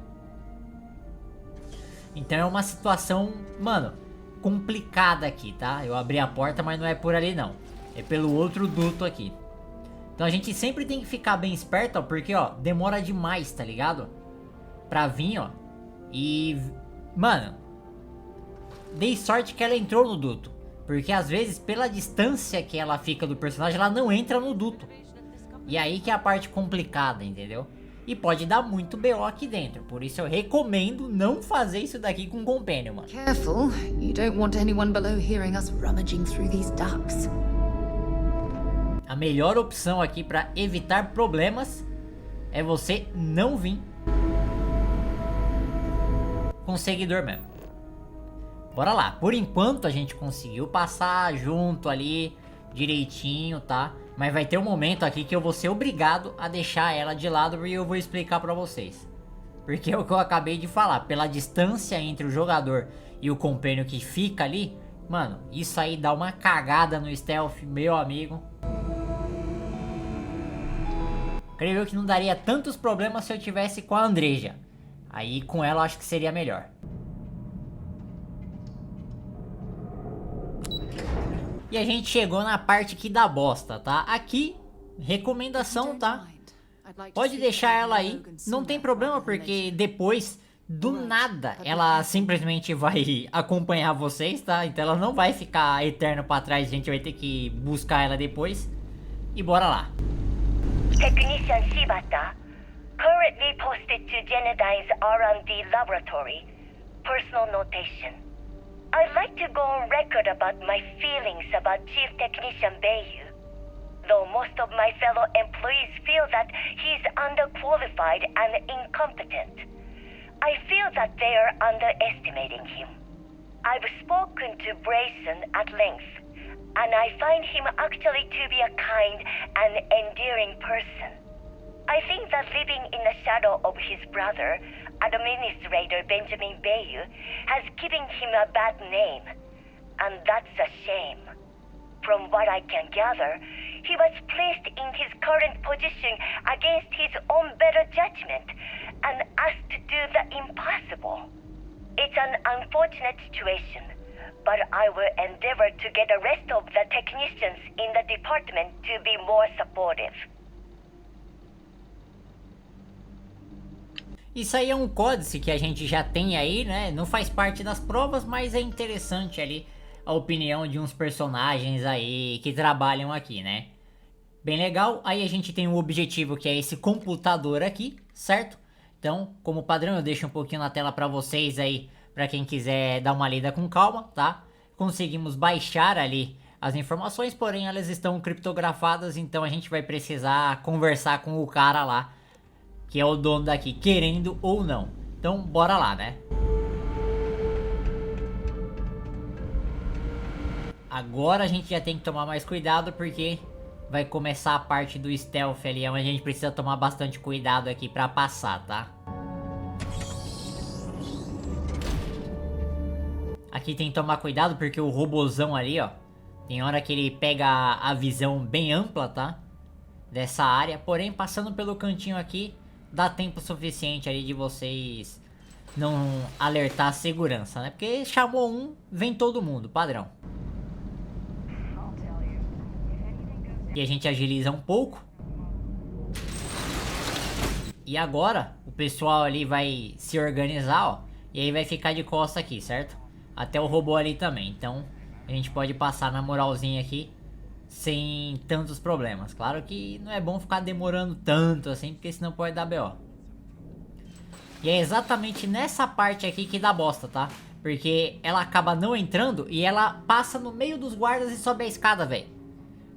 Então é uma situação, mano, complicada aqui, tá? Eu abri a porta, mas não é por ali não. É pelo outro duto aqui. Então a gente sempre tem que ficar bem esperto, ó, porque, ó, demora demais, tá ligado? Pra vir, ó. E, mano, dei sorte que ela entrou no duto. Porque às vezes, pela distância que ela fica do personagem, ela não entra no duto. E aí que é a parte complicada, entendeu? E pode dar muito BO aqui dentro. Por isso eu recomendo não fazer isso daqui com Companion, mano. Careful, you don't want anyone below hearing us rummaging through these ducts. A melhor opção aqui pra evitar problemas é você não vir com seguidor mesmo. Bora lá. Por enquanto a gente conseguiu passar junto ali direitinho, tá? Mas vai ter um momento aqui que eu vou ser obrigado a deixar ela de lado e eu vou explicar pra vocês. Porque é o que eu acabei de falar. Pela distância entre o jogador e o Companion que fica ali, mano, isso aí dá uma cagada no stealth, meu amigo. Creio eu que não daria tantos problemas se eu tivesse com a Andreja. Aí com ela eu acho que seria melhor. E a gente chegou na parte que dá bosta, tá? Aqui, recomendação, tá? Pode deixar ela aí, não tem problema, porque depois, do nada, ela simplesmente vai acompanhar vocês, tá? Então ela não vai ficar eterno pra trás, a gente vai ter que buscar ela depois. E bora lá. Technician Shibata, currently posted to Gennady's R&D laboratory. Personal notation. I'd like to go on record about my feelings about Chief Technician Bayu. Though most of my fellow employees feel that he's underqualified and incompetent, I feel that they are underestimating him. I've spoken to Brayson at length, and I find him actually to be a kind and endearing person. I think that living in the shadow of his brother, Administrator Benjamin Bayu, has given him a bad name, and that's a shame. From what I can gather, he was placed in his current position against his own better judgment and asked to do the impossible. It's an unfortunate situation, but I will endeavor to get the rest of the technicians in the department to be more supportive. Isso aí é um códice que a gente já tem aí, né? Não faz parte das provas, mas é interessante ali a opinião de uns personagens aí que trabalham aqui, né? Bem legal. Aí a gente tem um objetivo que é esse computador aqui, certo? Então, como padrão, eu deixo um pouquinho na tela para vocês aí, para quem quiser dar uma lida com calma, tá? Conseguimos baixar ali as informações, porém elas estão criptografadas, então a gente vai precisar conversar com o cara lá, que é o dono daqui, querendo ou não. Então, bora lá, né? Agora a gente já tem que tomar mais cuidado, porque vai começar a parte do stealth ali, onde a gente precisa tomar bastante cuidado aqui pra passar, tá? Aqui tem que tomar cuidado, porque o robozão ali, ó, tem hora que ele pega a visão bem ampla, tá? Dessa área, porém passando pelo cantinho aqui, dá tempo suficiente ali de vocês não alertar a segurança, né? Porque chamou um, vem todo mundo, padrão. E a gente agiliza um pouco. E agora o pessoal ali vai se organizar, ó. E aí vai ficar de costa aqui, certo? Até o robô ali também. Então a gente pode passar na moralzinha aqui sem tantos problemas. Claro que não é bom ficar demorando tanto assim, porque senão pode dar BO. E é exatamente nessa parte aqui que dá bosta, tá? Porque ela acaba não entrando e ela passa no meio dos guardas e sobe a escada, velho.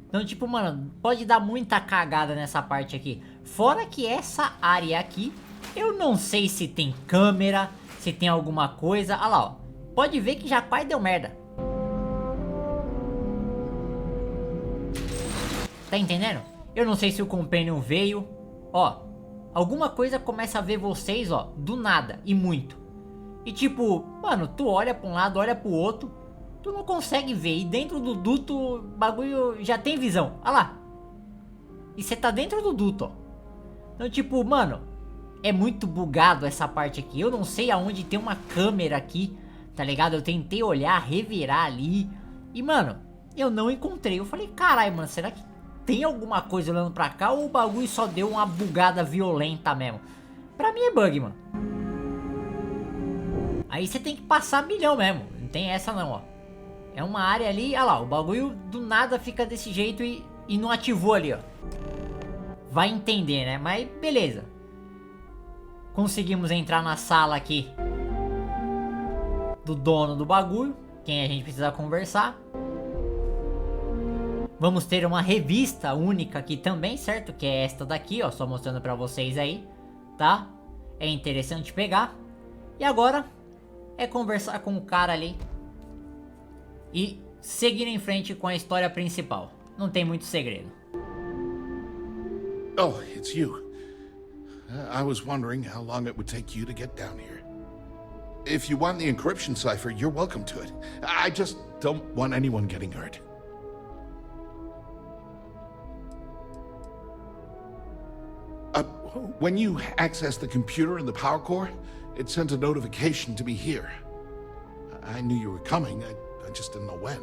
Então, tipo, mano, pode dar muita cagada nessa parte aqui. Fora que essa área aqui, eu não sei se tem câmera, se tem alguma coisa. Olha lá, ó. Pode ver que já quase deu merda. Tá entendendo? Eu não sei se o Companion veio. Ó, alguma coisa começa a ver vocês, ó, do nada e muito. E tipo, mano, tu olha pra um lado, olha pro outro, tu não consegue ver. E dentro do duto, o bagulho já tem visão. Olha lá. E você tá dentro do duto, ó. Então tipo, mano, é muito bugado essa parte aqui. Eu não sei aonde tem uma câmera aqui, tá ligado? Eu tentei olhar, revirar ali. E mano, eu não encontrei. Eu falei, caralho, mano, será que tem alguma coisa olhando pra cá, ou o bagulho só deu uma bugada violenta mesmo? Pra mim é bug, mano. Aí você tem que passar milhão mesmo. Não tem essa não, ó. É uma área ali, olha lá, o bagulho do nada fica desse jeito e não ativou ali, ó. Vai entender, né? Mas beleza. Conseguimos entrar na sala aqui do dono do bagulho, quem a gente precisa conversar. Vamos ter uma revista única aqui também, certo? Que é esta daqui, ó, só mostrando pra vocês aí, tá? É interessante pegar. E agora é conversar com o cara ali e seguir em frente com a história principal. Não tem muito segredo. Oh, it's you. I was wondering how long it would take you to get down here. If you want the encryption cipher, you're welcome to it. I just don't want anyone getting hurt. When you access the computer in the power core, it sends a notification to me here. I knew you were coming, I just didn't know when.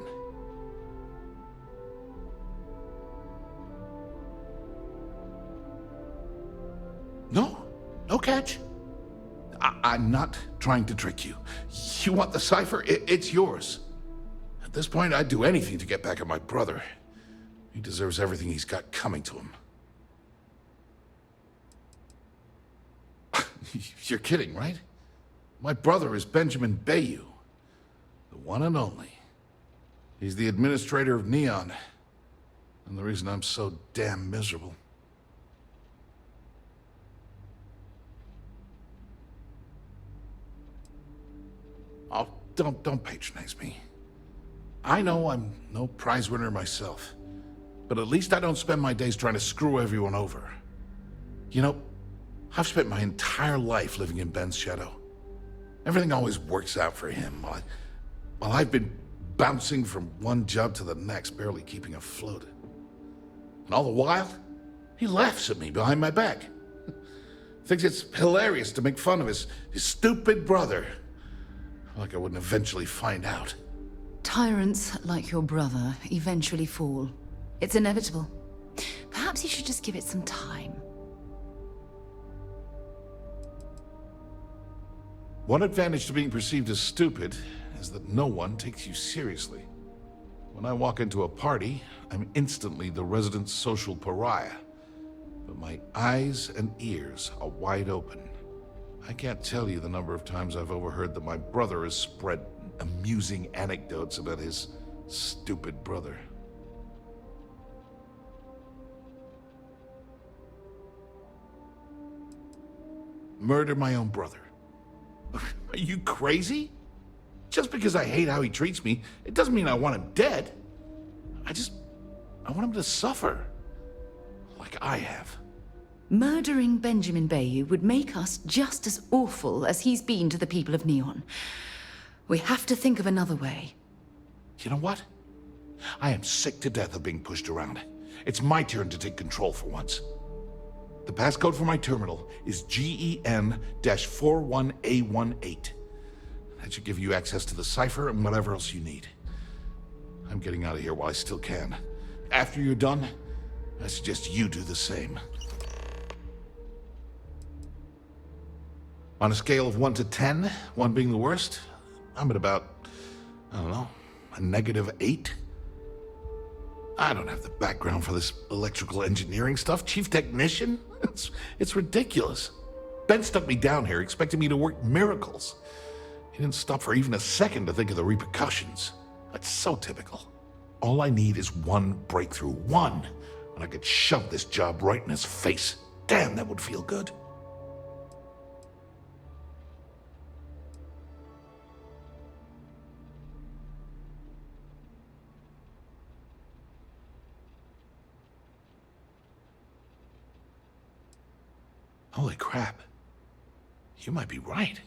No catch. I'm not trying to trick you. You want the cipher? It's yours. At this point, I'd do anything to get back at my brother. He deserves everything he's got coming to him. You're kidding, right? My brother is Benjamin Bayu, the one and only. He's the administrator of Neon, and the reason I'm so damn miserable. Oh, don't patronize me. I know I'm no prize winner myself, but at least I don't spend my days trying to screw everyone over. You know, I've spent my entire life living in Ben's shadow. Everything always works out for him, while I've been bouncing from one job to the next, barely keeping afloat. And all the while, he laughs at me behind my back. Thinks it's hilarious to make fun of his stupid brother. Like I wouldn't eventually find out. Tyrants like your brother eventually fall. It's inevitable. Perhaps you should just give it some time. One advantage to being perceived as stupid is that no one takes you seriously. When I walk into a party, I'm instantly the resident social pariah. But my eyes and ears are wide open. I can't tell you the number of times I've overheard that my brother has spread amusing anecdotes about his stupid brother. Murder my own brother. Are you crazy? Just because I hate how he treats me, it doesn't mean I want him dead. I want him to suffer. Like I have. Murdering Benjamin Bayu would make us just as awful as he's been to the people of Neon. We have to think of another way. You know what? I am sick to death of being pushed around. It's my turn to take control for once. The passcode for my terminal is GEN-41A18. That should give you access to the cipher and whatever else you need. I'm getting out of here while I still can. After you're done, I suggest you do the same. On a scale of 1 to 10, 1 being the worst, I'm at about, I don't know, a -8. I don't have the background for this electrical engineering stuff. Chief technician? It's ridiculous. Ben stuck me down here expecting me to work miracles. He didn't stop for even a second to think of the repercussions. That's so typical. All I need is one breakthrough. One. And I could shove this job right in his face. Damn, that would feel good. Holy crap. You might be right.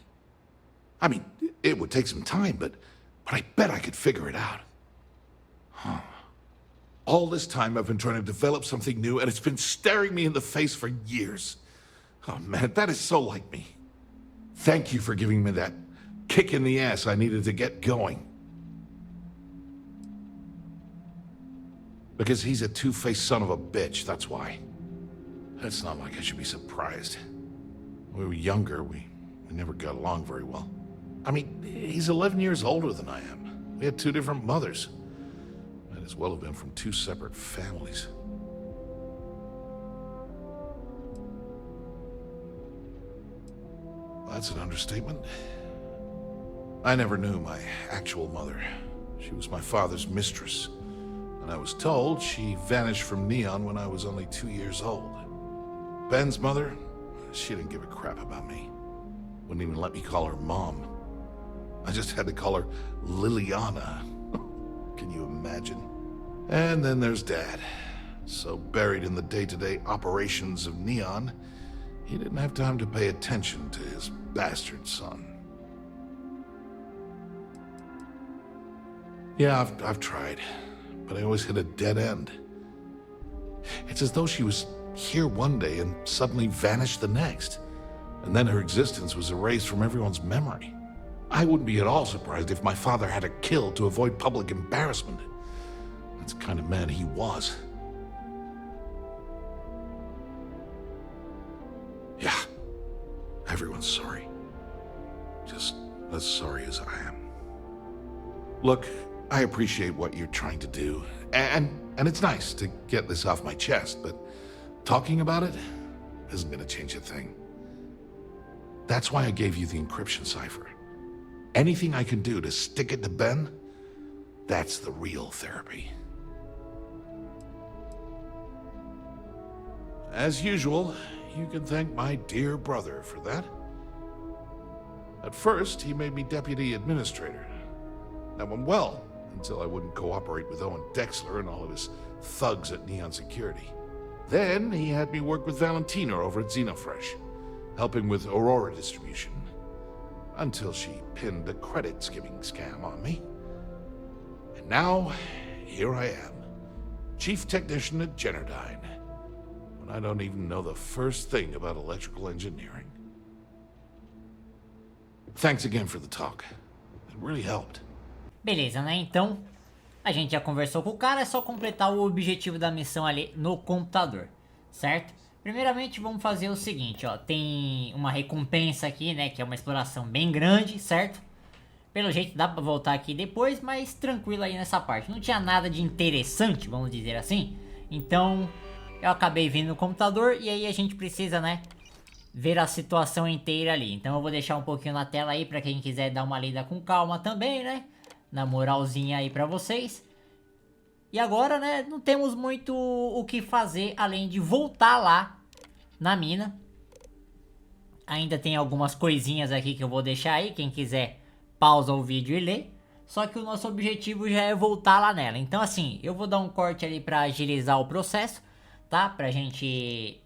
I mean, it would take some time, but I bet I could figure it out. Huh. All this time I've been trying to develop something new, and it's been staring me in the face for years. Oh man, that is so like me. Thank you for giving me that kick in the ass I needed to get going. Because he's a two-faced son of a bitch, that's why. It's not like I should be surprised. When we were younger, we never got along very well. I mean, he's 11 years older than I am. We had 2 different mothers. Might as well have been from 2 separate families. That's an understatement. I never knew my actual mother. She was my father's mistress. And I was told she vanished from Neon when I was only 2 years old. Ben's mother, she didn't give a crap about me. Wouldn't even let me call her Mom. I just had to call her Liliana. Can you imagine? And then there's Dad. So buried in the day-to-day operations of Neon, he didn't have time to pay attention to his bastard son. Yeah, I've tried, but I always hit a dead end. It's as though she was here one day and suddenly vanished the next. And then her existence was erased from everyone's memory. I wouldn't be at all surprised if my father had her killed to avoid public embarrassment. That's the kind of man he was. Yeah, everyone's sorry. Just as sorry as I am. Look, I appreciate what you're trying to do, and it's nice to get this off my chest, but talking about it isn't gonna change a thing. That's why I gave you the encryption cipher. Anything I can do to stick it to Ben, that's the real therapy. As usual, you can thank my dear brother for that. At first, he made me deputy administrator. That went well, until I wouldn't cooperate with Owen Dexler and all of his thugs at Neon Security. Then he had me work with Valentina over at Xenofresh, helping with Aurora distribution, until she pinned a credit skimming scam on me. And now, here I am, chief technician at Gennady, when I don't even know the first thing about electrical engineering. Thanks again for the talk. It really helped. Beleza, né? Então, a gente já conversou com o cara, é só completar o objetivo da missão ali no computador, certo? Primeiramente, vamos fazer o seguinte, ó. Tem uma recompensa aqui, né? Que é uma exploração bem grande, certo? Pelo jeito dá pra voltar aqui depois, mas tranquilo aí nessa parte. Não tinha nada de interessante, vamos dizer assim. Então, eu acabei vindo no computador e aí a gente precisa, né, ver a situação inteira ali. Então eu vou deixar um pouquinho na tela aí pra quem quiser dar uma lida com calma também, né? Na moralzinha aí pra vocês. E agora, né, não temos muito o que fazer além de voltar lá na mina. Ainda tem algumas coisinhas aqui que eu vou deixar aí, quem quiser pausa o vídeo e lê. Só que o nosso objetivo já é voltar lá nela. Então assim, eu vou dar um corte ali pra agilizar o processo, tá? Pra gente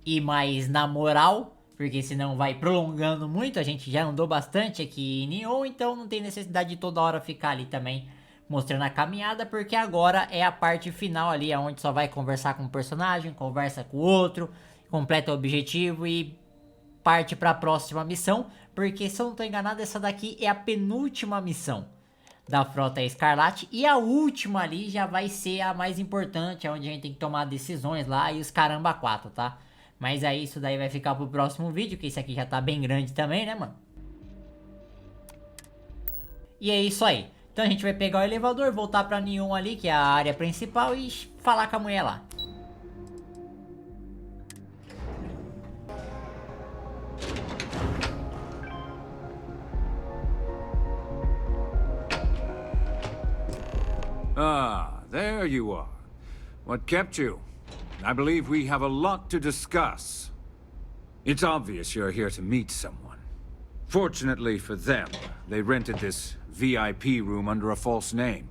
ir mais na moral, porque senão vai prolongando muito. A gente já andou bastante aqui em Neon, então não tem necessidade de toda hora ficar ali também mostrando a caminhada, porque agora é a parte final ali, onde só vai conversar com um personagem, conversa com o outro, completa o objetivo e parte para a próxima missão, porque se eu não estou enganado, essa daqui é a penúltima missão da Frota Escarlate, e a última ali já vai ser a mais importante, onde a gente tem que tomar decisões lá e os caramba 4, tá? Mas aí isso daí vai ficar pro próximo vídeo, que esse aqui já tá bem grande também, né, mano? E é isso aí. Então a gente vai pegar o elevador, voltar pra Neon ali, que é a área principal, e falar com a mulher lá. Ah, there you are. What kept you? I believe we have a lot to discuss. It's obvious you're here to meet someone. Fortunately for them, they rented this VIP room under a false name.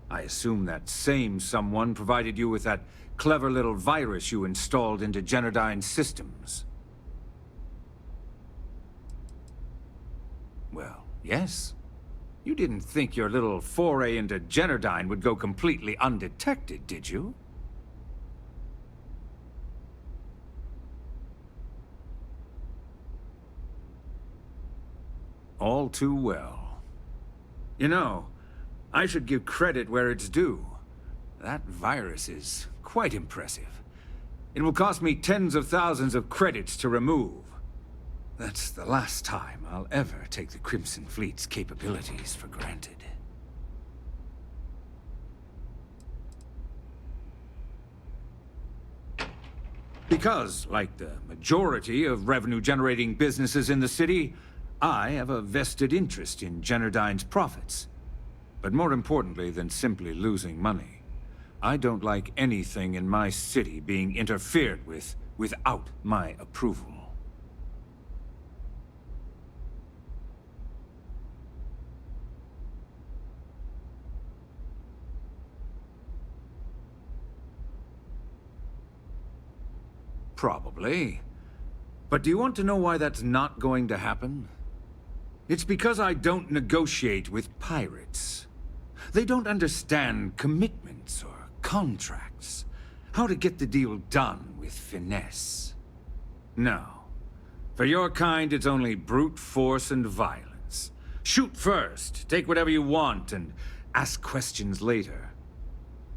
I assume that same someone provided you with that clever little virus you installed into Gennadyne's systems. Well, yes. You didn't think your little foray into Gennadyne would go completely undetected, did you? All too well. You know, I should give credit where it's due. That virus is quite impressive. It will cost me tens of thousands of credits to remove. That's the last time I'll ever take the Crimson Fleet's capabilities for granted. Because, like the majority of revenue-generating businesses in the city, I have a vested interest in Gennadyne's profits. But more importantly than simply losing money, I don't like anything in my city being interfered with without my approval. Probably. But do you want to know why that's not going to happen? It's because I don't negotiate with pirates. They don't understand commitments or contracts. How to get the deal done with finesse. No. For your kind, it's only brute force and violence. Shoot first, take whatever you want, and ask questions later.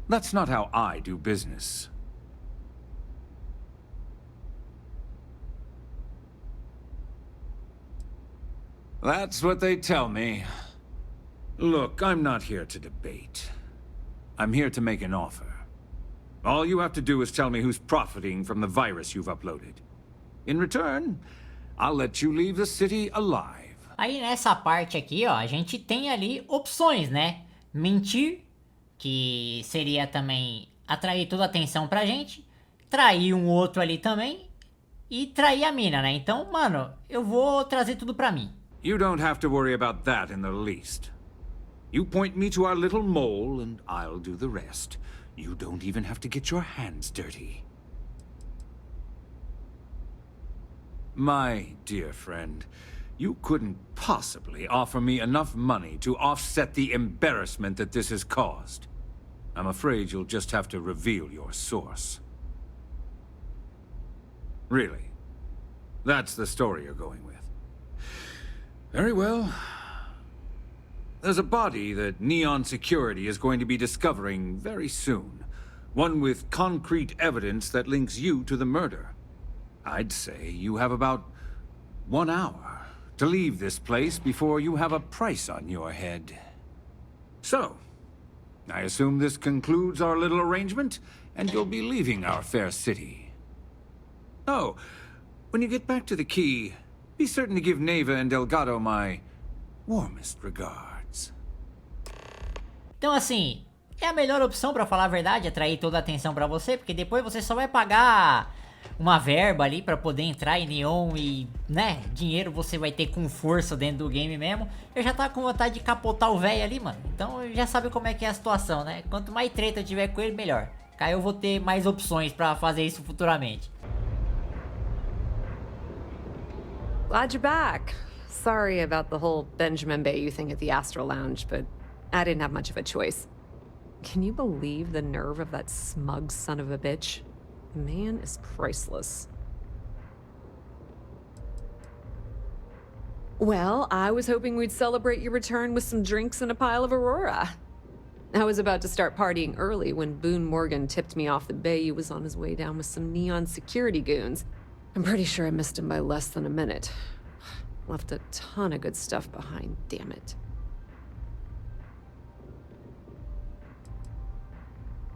That's not how I do business. That's what they tell me. Look, I'm not here to debate. I'm here to make an offer. All you have to do is tell me who's profiting from the virus you've uploaded. In return, I'll let you leave the city alive. Aí nessa parte aqui, ó, a gente tem ali opções, né? Mentir, que seria também atrair toda a atenção pra gente. Trair um outro ali também. E trair a mina, né? Então, mano, eu vou trazer tudo pra mim. You don't have to worry about that in the least. You point me to our little mole, and I'll do the rest. You don't even have to get your hands dirty. My dear friend, you couldn't possibly offer me enough money to offset the embarrassment that this has caused. I'm afraid you'll just have to reveal your source. Really? That's the story you're going with. Very well. there's a body that Neon Security is going to be discovering very soon. One with concrete evidence that links you to the murder. I'd say you have about 1 hour to leave this place before you have a price on your head. So, I assume this concludes our little arrangement, and you'll be leaving our fair city. Oh, when you get back to the key, be certain to give Neva and Delgado my warmest regards. Então assim, é a melhor opção pra falar a verdade, atrair toda a atenção pra você, porque depois você só vai pagar uma verba ali pra poder entrar em Neon e, né, dinheiro você vai ter com força dentro do game mesmo. Eu já tava com vontade de capotar o velho ali, mano. Então já sabe como é que é a situação, né? Quanto mais treta eu tiver com ele, melhor. Aí eu vou ter mais opções pra fazer isso futuramente. Glad you're back. Sorry about the whole Benjamin Bayu thing at the Astral Lounge, but I didn't have much of a choice. Can you believe the nerve of that smug son of a bitch? The man is priceless. Well, I was hoping we'd celebrate your return with some drinks and a pile of Aurora. I was about to start partying early when Boone Morgan tipped me off that Bayu was on his way down with some Neon Security goons. I'm pretty sure I missed him by less than a minute. Left a ton of good stuff behind, damn it.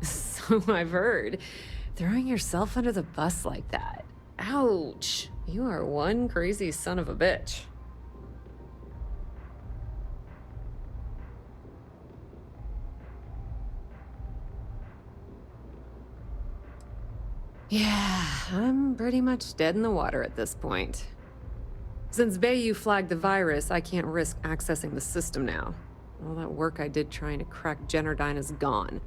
So I've heard. Throwing yourself under the bus like that. Ouch. You are one crazy son of a bitch. Yeah, I'm pretty much dead in the water at this point. Since Bayu flagged the virus, I can't risk accessing the system now. All that work I did trying to crack Gennady is gone.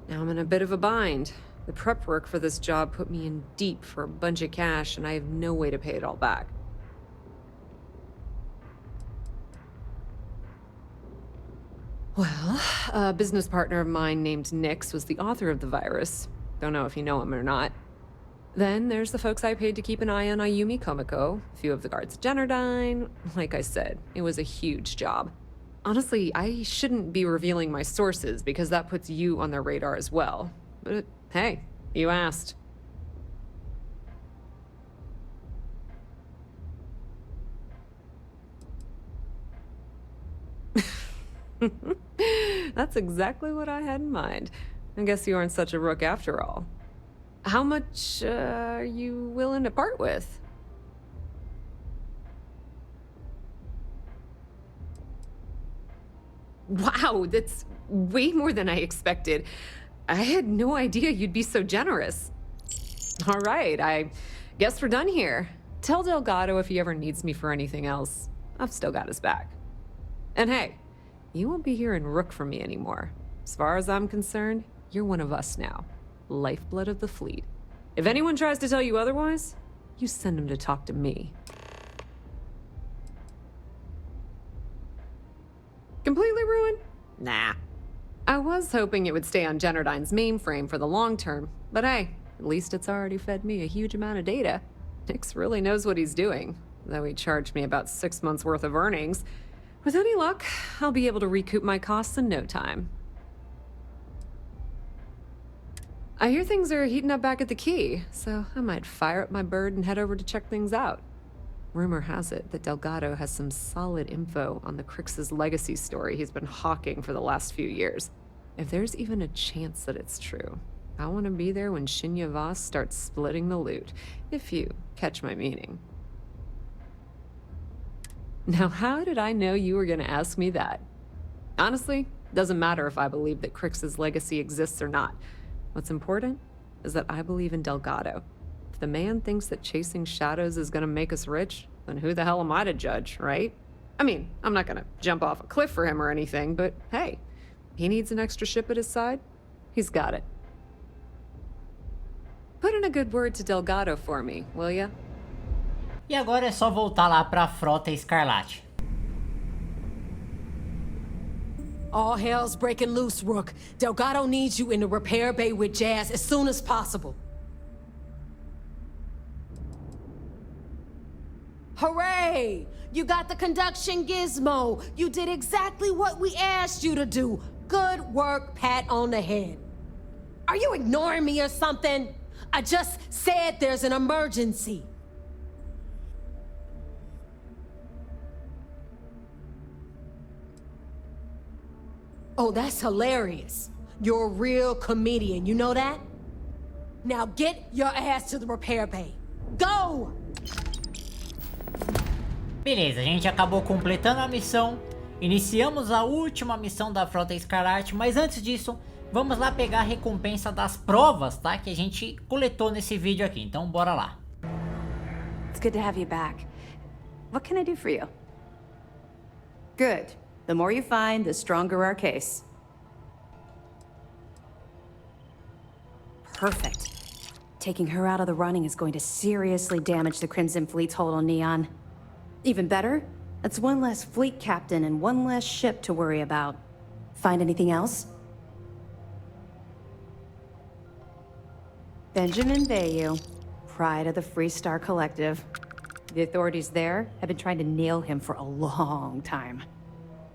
Now I'm in a bit of a bind. The prep work for this job put me in deep for a bunch of cash, and I have no way to pay it all back. Well, a business partner of mine named Nix was the author of the virus. Don't know if you know him or not. Then there's the folks I paid to keep an eye on Ayumi Komiko, a few of the guards at Gennady. Like I said, it was a huge job. Honestly, I shouldn't be revealing my sources because that puts you on their radar as well. But hey, you asked. That's exactly what I had in mind. I guess you aren't such a rook after all. How much are you willing to part with? Wow, that's way more than I expected. I had no idea you'd be so generous. All right, I guess we're done here. Tell Delgado if he ever needs me for anything else. I've still got his back. And hey, you won't be hearing rook from me anymore. As far as I'm concerned, you're one of us now. Lifeblood of the fleet. If anyone tries to tell you otherwise, you send them to talk to me. Completely ruined? Nah. I was hoping it would stay on Gennadyne's mainframe for the long term, but hey, at least it's already fed me a huge amount of data. Nix really knows what he's doing, though he charged me about 6 months worth of earnings. With any luck, I'll be able to recoup my costs in no time. I hear things are heating up back at the Key, so I might fire up my bird and head over to check things out. Rumor has it that Delgado has some solid info on the Krix's legacy story he's been hawking for the last few years. If there's even a chance that it's true, I want to be there when Shinya Voss starts splitting the loot, if you catch my meaning. Now, how did I know you were going to ask me that? Honestly, doesn't matter if I believe that Krix's legacy exists or not. What's important is that I believe in Delgado. If the man thinks that chasing shadows is gonna make us rich, then who the hell am I to judge, right? I mean, I'm not gonna jump off a cliff for him or anything, but hey, he needs an extra ship at his side, he's got it. Put in a good word to Delgado for me, will ya? E agora é só voltar lá pra Frota Escarlate. All hell's breaking loose, Rook. Delgado needs you in the repair bay with Jazz as soon as possible. Hooray! You got the conduction gizmo. You did exactly what we asked you to do. Good work, pat on the head. Are you ignoring me or something? I just said there's an emergency. Oh, that's hilarious. You're a real comedian, you know that? Now get your ass to the repair bay. Go! Beleza, a gente acabou completando a missão. Iniciamos a última missão da Frota Escarlate, mas antes disso, vamos lá pegar a recompensa das provas, tá? Que a gente coletou nesse vídeo aqui, então bora lá. It's good to have you back. What can I do for you? Good. The more you find, the stronger our case. Perfect. Taking her out of the running is going to seriously damage the Crimson Fleet's hold on Neon. Even better, that's one less fleet captain and one less ship to worry about. Find anything else? Benjamin Bayu, pride of the Free Star Collective. The authorities there have been trying to nail him for a long time.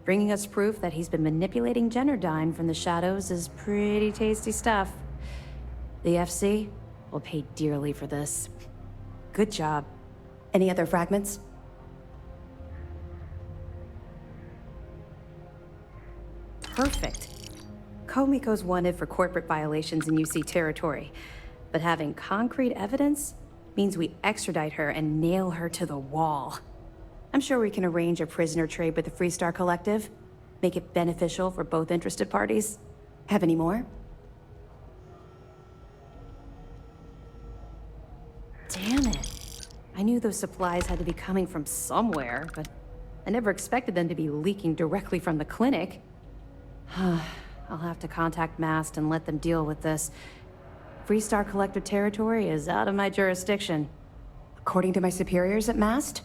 Bringing us proof that he's been manipulating Gennady from the shadows is pretty tasty stuff. The FC will pay dearly for this. Good job. Any other fragments? Perfect. Komiko's wanted for corporate violations in UC territory, but having concrete evidence means we extradite her and nail her to the wall. I'm sure we can arrange a prisoner trade with the Free Star Collective, make it beneficial for both interested parties. Have any more? Damn it. I knew those supplies had to be coming from somewhere, but I never expected them to be leaking directly from the clinic. I'll have to contact MAST and let them deal with this. Free Star Collective territory is out of my jurisdiction. According to my superiors at MAST,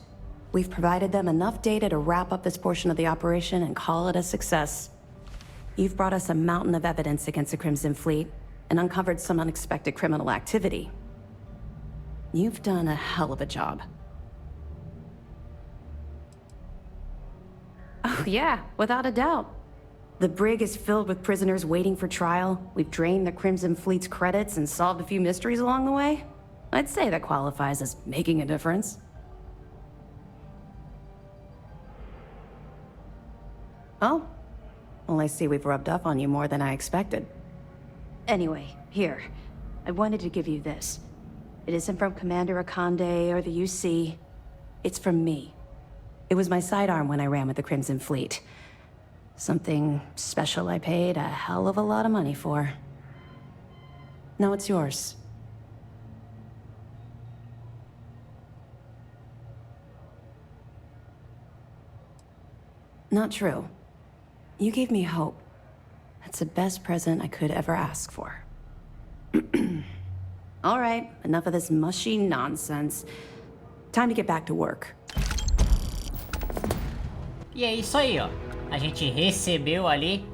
we've provided them enough data to wrap up this portion of the operation and call it a success. You've brought us a mountain of evidence against the Crimson Fleet and uncovered some unexpected criminal activity. You've done a hell of a job. Oh yeah, without a doubt. The brig is filled with prisoners waiting for trial. We've drained the Crimson Fleet's credits and solved a few mysteries along the way. I'd say that qualifies as making a difference. Oh? Well, I see we've rubbed off on you more than I expected. Anyway, here. I wanted to give you this. It isn't from Commander Akande or the UC. It's from me. It was my sidearm when I ran with the Crimson Fleet. Something special I paid a hell of a lot of money for. Now it's yours. Not true. You gave me hope. That's the best present I could ever ask for. All right, enough of this mushy nonsense. Time to get back to work. E é isso aí, ó. A gente recebeu ali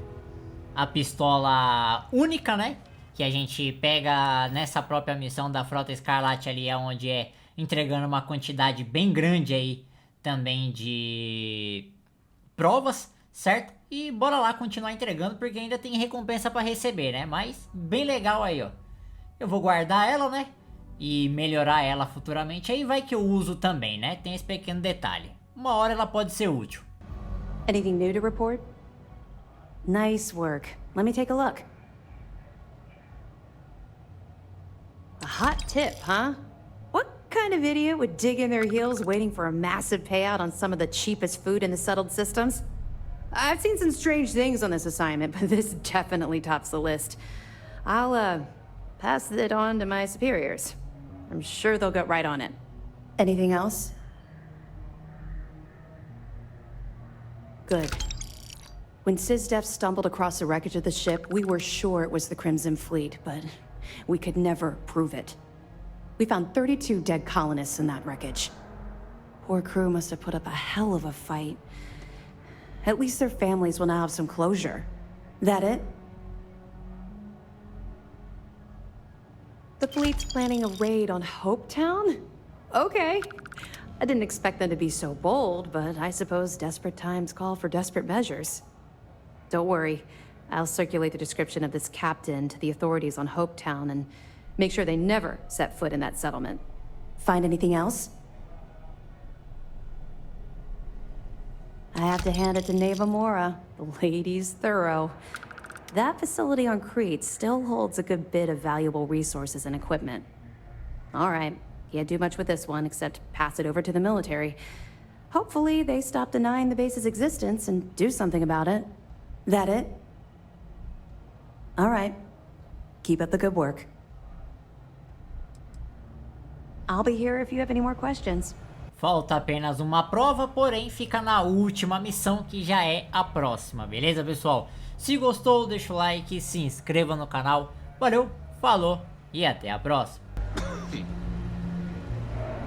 a pistola única, né? Que a gente pega nessa própria missão da Frota Escarlate ali, onde é entregando uma quantidade bem grande aí também de provas, certo? E bora lá continuar entregando, porque ainda tem recompensa pra receber, né? Mas bem legal aí, ó. Eu vou guardar ela, né? E melhorar ela futuramente. Aí vai que eu uso também, né? Tem esse pequeno detalhe. Uma hora ela pode ser útil. Anything new to report? Nice work. Let me take a look. A hot tip, huh? What kind of idiot would dig in their heels waiting for a massive payout on some of the cheapest food in the settled systems? I've seen some strange things on this assignment, but this definitely tops the list. I'll, pass it on to my superiors. I'm sure they'll get right on it. Anything else? Good. When SysDef stumbled across the wreckage of the ship, we were sure it was the Crimson Fleet, but we could never prove it. We found 32 dead colonists in that wreckage. Poor crew must have put up a hell of a fight. At least their families will now have some closure. That it? The fleet's planning a raid on Hopetown? Okay. I didn't expect them to be so bold, but I suppose desperate times call for desperate measures. Don't worry, I'll circulate the description of this captain to the authorities on Hopetown and make sure they never set foot in that settlement. Find anything else? I have to hand it to Neva Mora. The lady's thorough. That facility on Kreet still holds a good bit of valuable resources and equipment. All right, can't do much with this one except pass it over to the military. Hopefully they stop denying the base's existence and do something about it. That it? All right. Keep up the good work. I'll be here if you have any more questions. Falta apenas uma prova, porém fica na última missão, que já é a próxima, beleza, pessoal? Se gostou, deixa o like, se inscreva no canal. Valeu, falou e até a próxima.